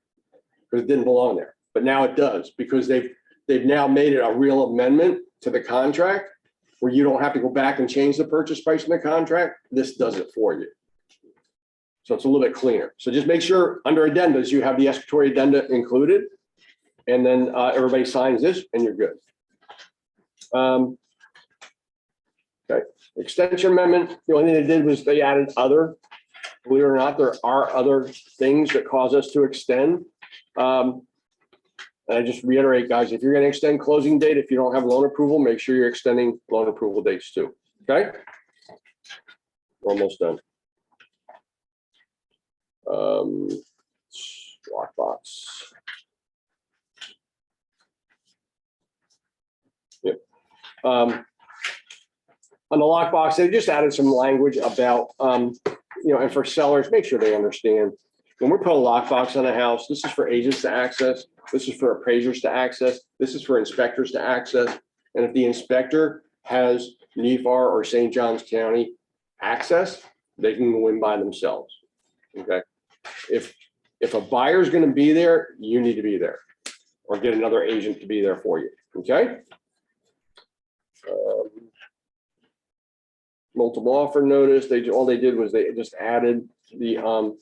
because it didn't belong there, but now it does because they've now made it a real amendment to the contract where you don't have to go back and change the purchase price in the contract. This does it for you. So it's a little bit cleaner. So just make sure under addendas, you have the escrotory addenda included, and then everybody signs this and you're good. Okay, extension amendment, the only thing they did was they added other, believe it or not, there are other things that cause us to extend. And I just reiterate, guys, if you're going to extend closing date, if you don't have loan approval, make sure you're extending loan approval dates too. Okay. We're almost done. Lockbox. Yep. On the lockbox, they just added some language about, and for sellers, make sure they understand. When we're putting a lockbox on a house, this is for agents to access. This is for appraisers to access. This is for inspectors to access. And if the inspector has NEFAR or St. Johns County access, they can go in by themselves. Okay. If a buyer is going to be there, you need to be there or get another agent to be there for you. Okay. Multiple offer notice. All they did was they just added the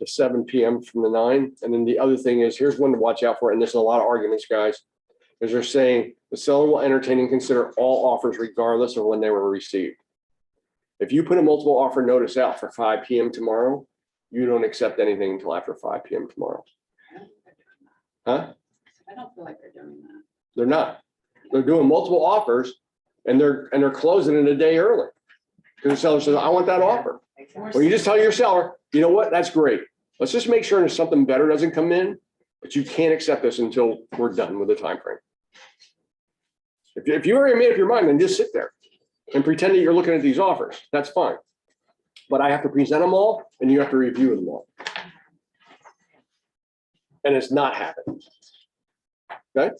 7 p.m. from the 9. And then the other thing is, here's one to watch out for. And there's a lot of arguments, guys, is they're saying the seller will entertain and consider all offers regardless of when they were received. If you put a multiple offer notice out for 5 p.m. tomorrow, you don't accept anything until after 5 p.m. tomorrow. Huh? I don't feel like they're doing that. They're not. They're doing multiple offers and they're closing it a day early. Because the seller says, I want that offer. Well, you just tell your seller, you know what, that's great. Let's just make sure there's something better doesn't come in, but you can't accept this until we're done with the time frame. If you already made up your mind, then just sit there and pretend that you're looking at these offers. That's fine. But I have to present them all and you have to review them all. And it's not happening. Okay?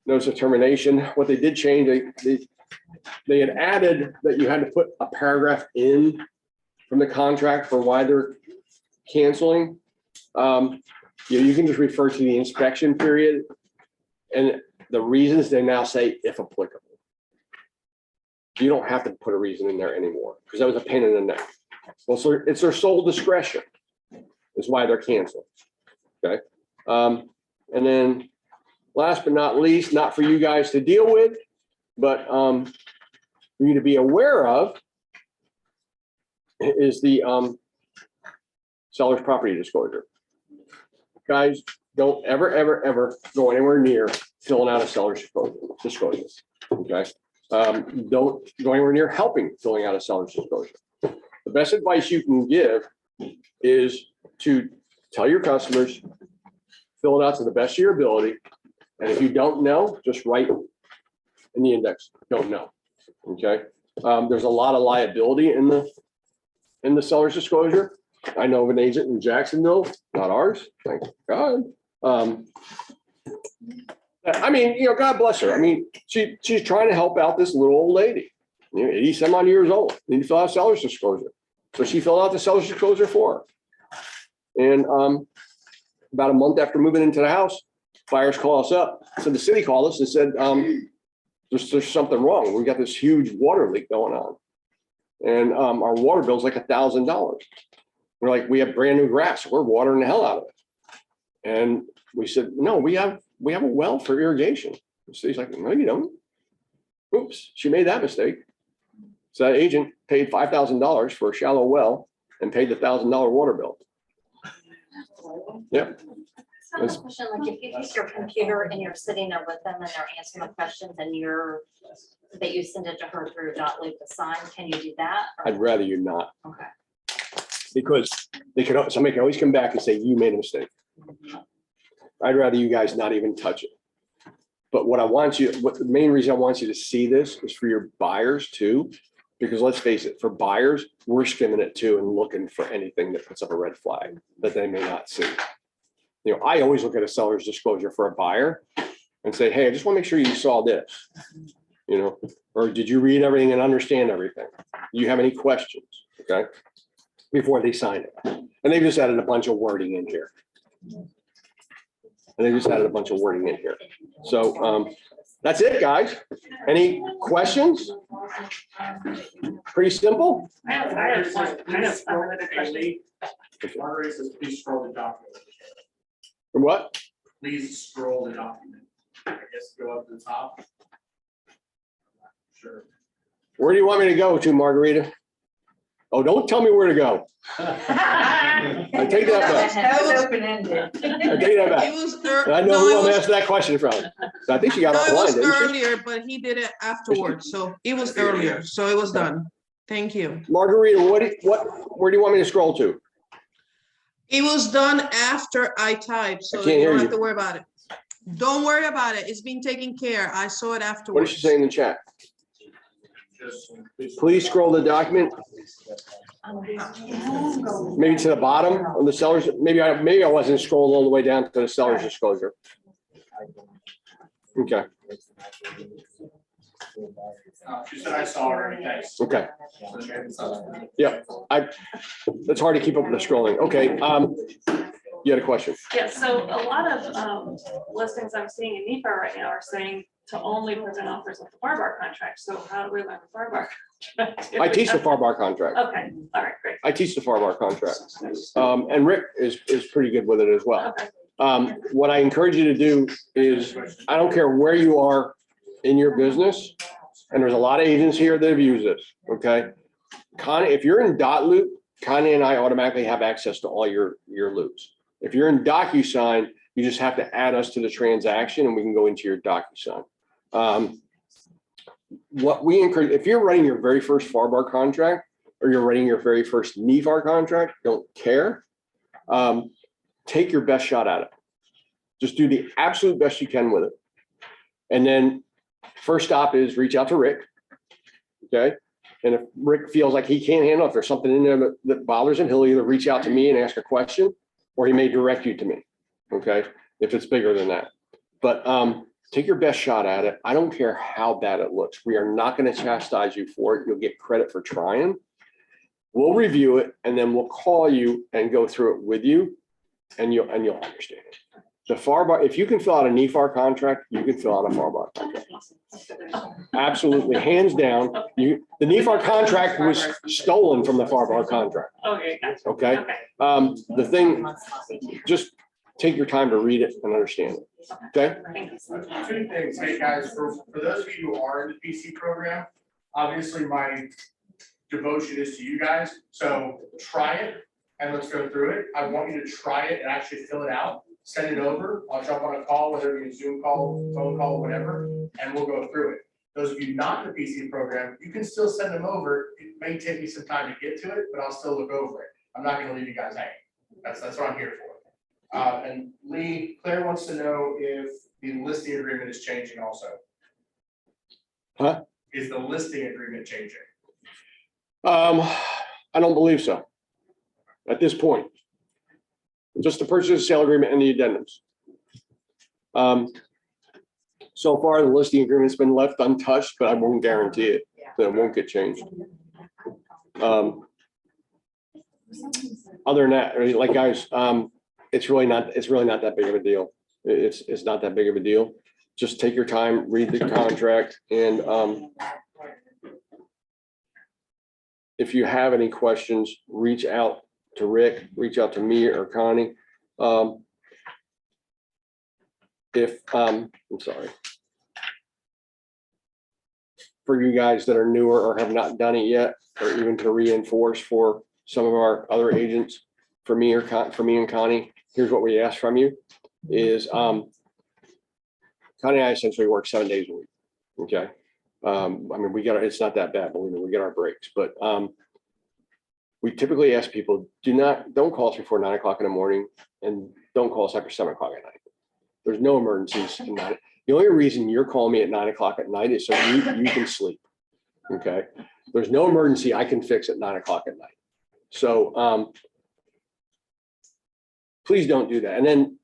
Notice of termination. What they did change, they had added that you had to put a paragraph in from the contract for why they're canceling. You can just refer to the inspection period and the reasons they now say if applicable. You don't have to put a reason in there anymore because that was a pain in the neck. Well, so it's their sole discretion is why they're canceling. Okay. And then last but not least, not for you guys to deal with, but for you to be aware of is the seller's property disclosure. Guys, don't ever go anywhere near filling out a seller's disclosure. Okay. Don't go anywhere near helping filling out a seller's disclosure. The best advice you can give is to tell your customers, fill it out to the best of your ability. And if you don't know, just write in the index, don't know. Okay. There's a lot of liability in the seller's disclosure. I know of an agent in Jacksonville, not ours, thank God. I mean, God bless her. I mean, she's trying to help out this little old lady, 80 some odd years old, need to fill out a seller's disclosure. So she filled out the seller's disclosure for her. And about a month after moving into the house, buyers call us up. So the city called us and said, there's something wrong. We got this huge water leak going on. And our water bill's like $1,000. We're like, we have brand new grass. We're watering the hell out of it. And we said, no, we have a well for irrigation. The city's like, no, you don't. Oops, she made that mistake. So that agent paid $5,000 for a shallow well and paid the $1,000 water bill. Yeah. It's not a question, like if you use your computer and you're sitting there with them and they're answering the questions and that you send it to her through .loop to sign, can you do that? Or- I'd rather you not. Okay. Because somebody can always come back and say, you made a mistake. I'd rather you guys not even touch it. But what the main reason I want you to see this is for your buyers too, because let's face it, for buyers, we're skimming it too and looking for anything that puts up a red flag that they may not see. I always look at a seller's disclosure for a buyer and say, hey, I just want to make sure you saw this, or did you read everything and understand everything? Do you have any questions? Okay. Before they sign it. And they just added a bunch of wording in here. So that's it, guys. Any questions? Pretty simple. I have one kind of unrelated question. Margaret says, please scroll the document. What? Please scroll the document. I guess go up to the top. Sure. Where do you want me to go to, Margarita? Oh, don't tell me where to go. I take that back. That was open-ended. I take that back. It was, I know who I'm asking that question from. So I think she got no, it offline, was didn't she? earlier, but he did it afterwards, so it was earlier, so it was done. Thank you. Margarita, where do you want me to scroll to? It was done after I typed, so can't you hear don't you. have to worry about it. Don't worry about it. It's been taken care. I saw it What afterwards. is she saying in the chat? Just Please scroll the document, maybe to the bottom of the seller's, maybe I wasn't scrolled all the way down to the seller's disclosure. Okay, She said I saw her already, thanks. okay. Yeah, it's hard to keep up with the scrolling. Okay, you had a question? Yeah, so a lot of listings I'm seeing in NEFAR right now are saying to only present offers with the FAR bar contract. So how do we learn the FAR bar contract? I teach the FAR bar contract. Okay, all right, great. I teach the FAR bar contract. And Rick is pretty good with it as well. Okay. What I encourage you to do is, I don't care where you are in your business, and there's a lot of agents here that have used this, okay? Connie, if you're in .loop, Connie and I automatically have access to all your loops. If you're in DocuSign, you just have to add us to the transaction and we can go into your DocuSign. What we encourage, if you're writing your very first FAR bar contract or you're writing your very first NEFAR contract, don't care. Take your best shot at it. Just do the absolute best you can with it. And then first stop is reach out to Rick okay? And if Rick feels like he can't handle it, if there's something in there that bothers him, he'll either reach out to me and ask a question, or he may direct you to me, okay? If it's bigger than that. But take your best shot at it. I don't care how bad it looks. We are not going to chastise you for it. You'll get credit for trying. We'll review it, and then we'll call you and go through it with you, and you'll understand it. The FAR bar, if you can fill out a NEFAR contract, you can fill out a FAR bar contract. Absolutely, hands down. The NEFAR contract was stolen from the FAR bar contract, Okay, gotcha. okay? Okay. The thing, just take your time to read it and understand it, okay? Thank you. Two things, hey guys, for those of you who are in the PC program, obviously my devotion is to you guys, so try it and let's go through it. I want you to try it and actually fill it out, send it over. I'll jump on a call, whether it be a Zoom call, phone call, whatever, and we'll go through it. Those of you not in the PC program, you can still send them over. It may take me some time to get to it, but I'll still look over it. I'm not gonna leave you guys hanging. That's what I'm here for. And Lee, Claire wants to know if the listing agreement is changing also. Huh? Is the listing agreement changing? I don't believe so. At this point. Just the purchase and sale agreement and the addendums. So far, the listing agreement's been left untouched, but I won't guarantee it, that it won't get changed. Other than that, I mean, like guys, it's really not that big of a deal. It's not that big of a deal. Just take your time, read the contract, and if you have any questions, reach out to Rick, reach out to me or Connie. I'm sorry. For you guys that are newer or have not done it yet, or even to reinforce for some of our other agents, for me and Connie, here's what we ask from you is, Connie and I essentially work 7 days a week. Okay. I mean, it's not that bad, believe me, we get our breaks, but we typically ask people, don't call us before 9 o'clock in the morning, and don't call us after 7 o'clock at night. There's no emergencies in that. The only reason you're calling me at 9 o'clock at night is so you can sleep. Okay. There's no emergency I can fix at 9 o'clock at night. So please don't do that. And then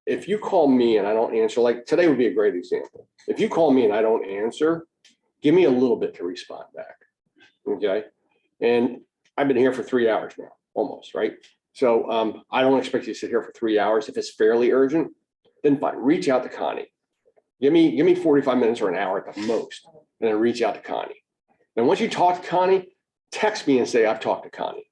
if you call me and I don't answer, like today would be a great example. If you call me and I don't answer, give me a little bit to respond back. Okay. And I've been here for 3 hours now, almost, right? So I don't expect you to sit here for 3 hours. If it's fairly urgent, then fine, reach out to Connie. Give me 45 minutes or an hour at the most, and then reach out to Connie. And once you talk to Connie, text me and say, I've talked to Connie.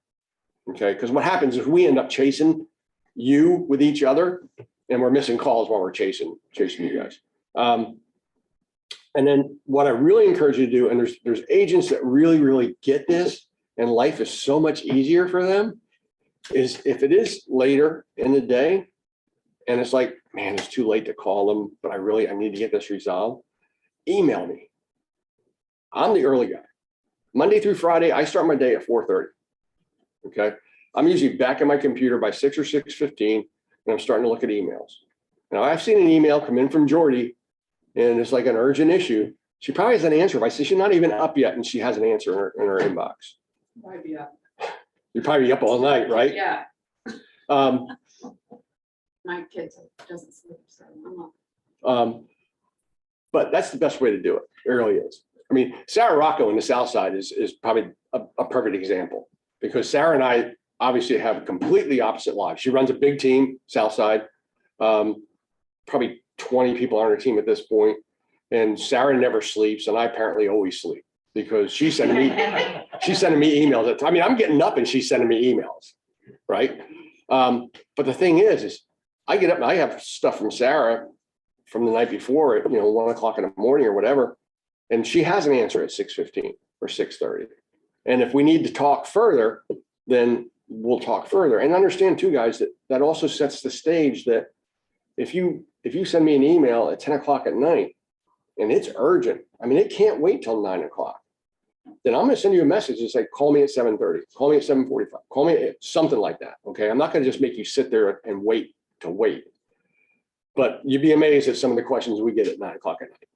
Okay, because what happens is we end up chasing you with each other, and we're missing calls while we're chasing you guys. And then what I really encourage you to do, and there's agents that really get this, and life is so much easier for them, is if it is later in the day, and it's like, man, it's too late to call them, but I need to get this resolved, email me. I'm the early guy. Monday through Friday, I start my day at 4:30. Okay. I'm usually back at my computer by 6 or 6:15, and I'm starting to look at emails. Now I've seen an email come in from Jordy, and it's like an urgent issue. She probably has an answer. If I say she's not even up yet and she has an answer in her inbox. Might be up. You're probably up all night, right? Yeah, Um, my kids doesn't sleep, so I'm up. But that's the best way to do it. It really is. I mean, Sarah Rocco in the South Side is probably a perfect example, because Sarah and I obviously have completely opposite lives. She runs a big team, South Side, probably 20 people on her team at this point. And Sarah never sleeps, and I apparently always sleep because she's sending me emails. I mean, I'm getting up and she's sending me emails, right? But the thing is I get up and I have stuff from Sarah from the night before at 1 o'clock in the morning or whatever, and she has an answer at 6:15 or 6:30. And if we need to talk further, then we'll talk further. And understand too, guys, that also sets the stage that if you send me an email at 10 o'clock at night and it's urgent, I mean, it can't wait till 9 o'clock, then I'm going to send you a message and say, call me at 7:30, call me at 7:45, call me at something like that. Okay. I'm not going to just make you sit there and wait. But you'd be amazed at some of the questions we get at 9 o'clock at night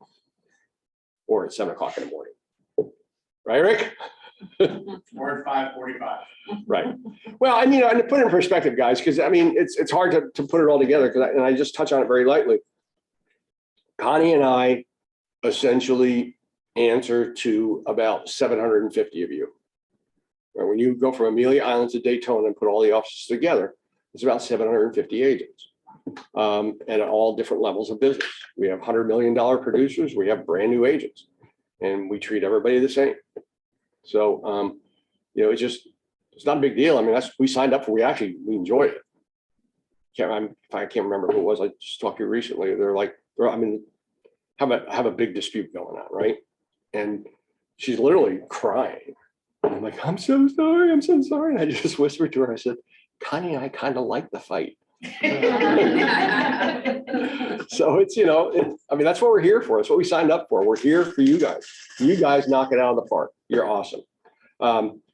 or at 7 o'clock in the morning. Right, Rick? We're at 5:45. Right. Well, and and to put it in perspective, guys, because I mean, it's hard to put it all together, and I just touch on it very lightly. Connie and I essentially answer to about 750 of you. Right, when you go from Amelia Island to Daytona and put all the offices together, it's about 750 agents. And at all different levels of business. We have $100 million producers, we have brand new agents, and we treat everybody the same. So, it's not a big deal. I mean, we signed up for, we enjoyed it. I can't remember who it was. I just talked to you recently. They're like, have a big dispute going on, right? And she's literally crying. I'm like, I'm so sorry. I'm so sorry. And I just whispered to her, I said, Connie and I kind of like the fight. So it's, that's what we're here for. That's what we signed up for. We're here for you guys. You guys knock it out of the park. You're awesome.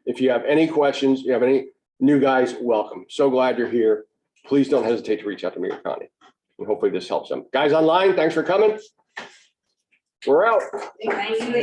If you have any questions, you have any new guys, welcome. So glad you're here. Please don't hesitate to reach out to me or Connie. And hopefully this helps them. Guys online, thanks for coming. We're out. Thank you.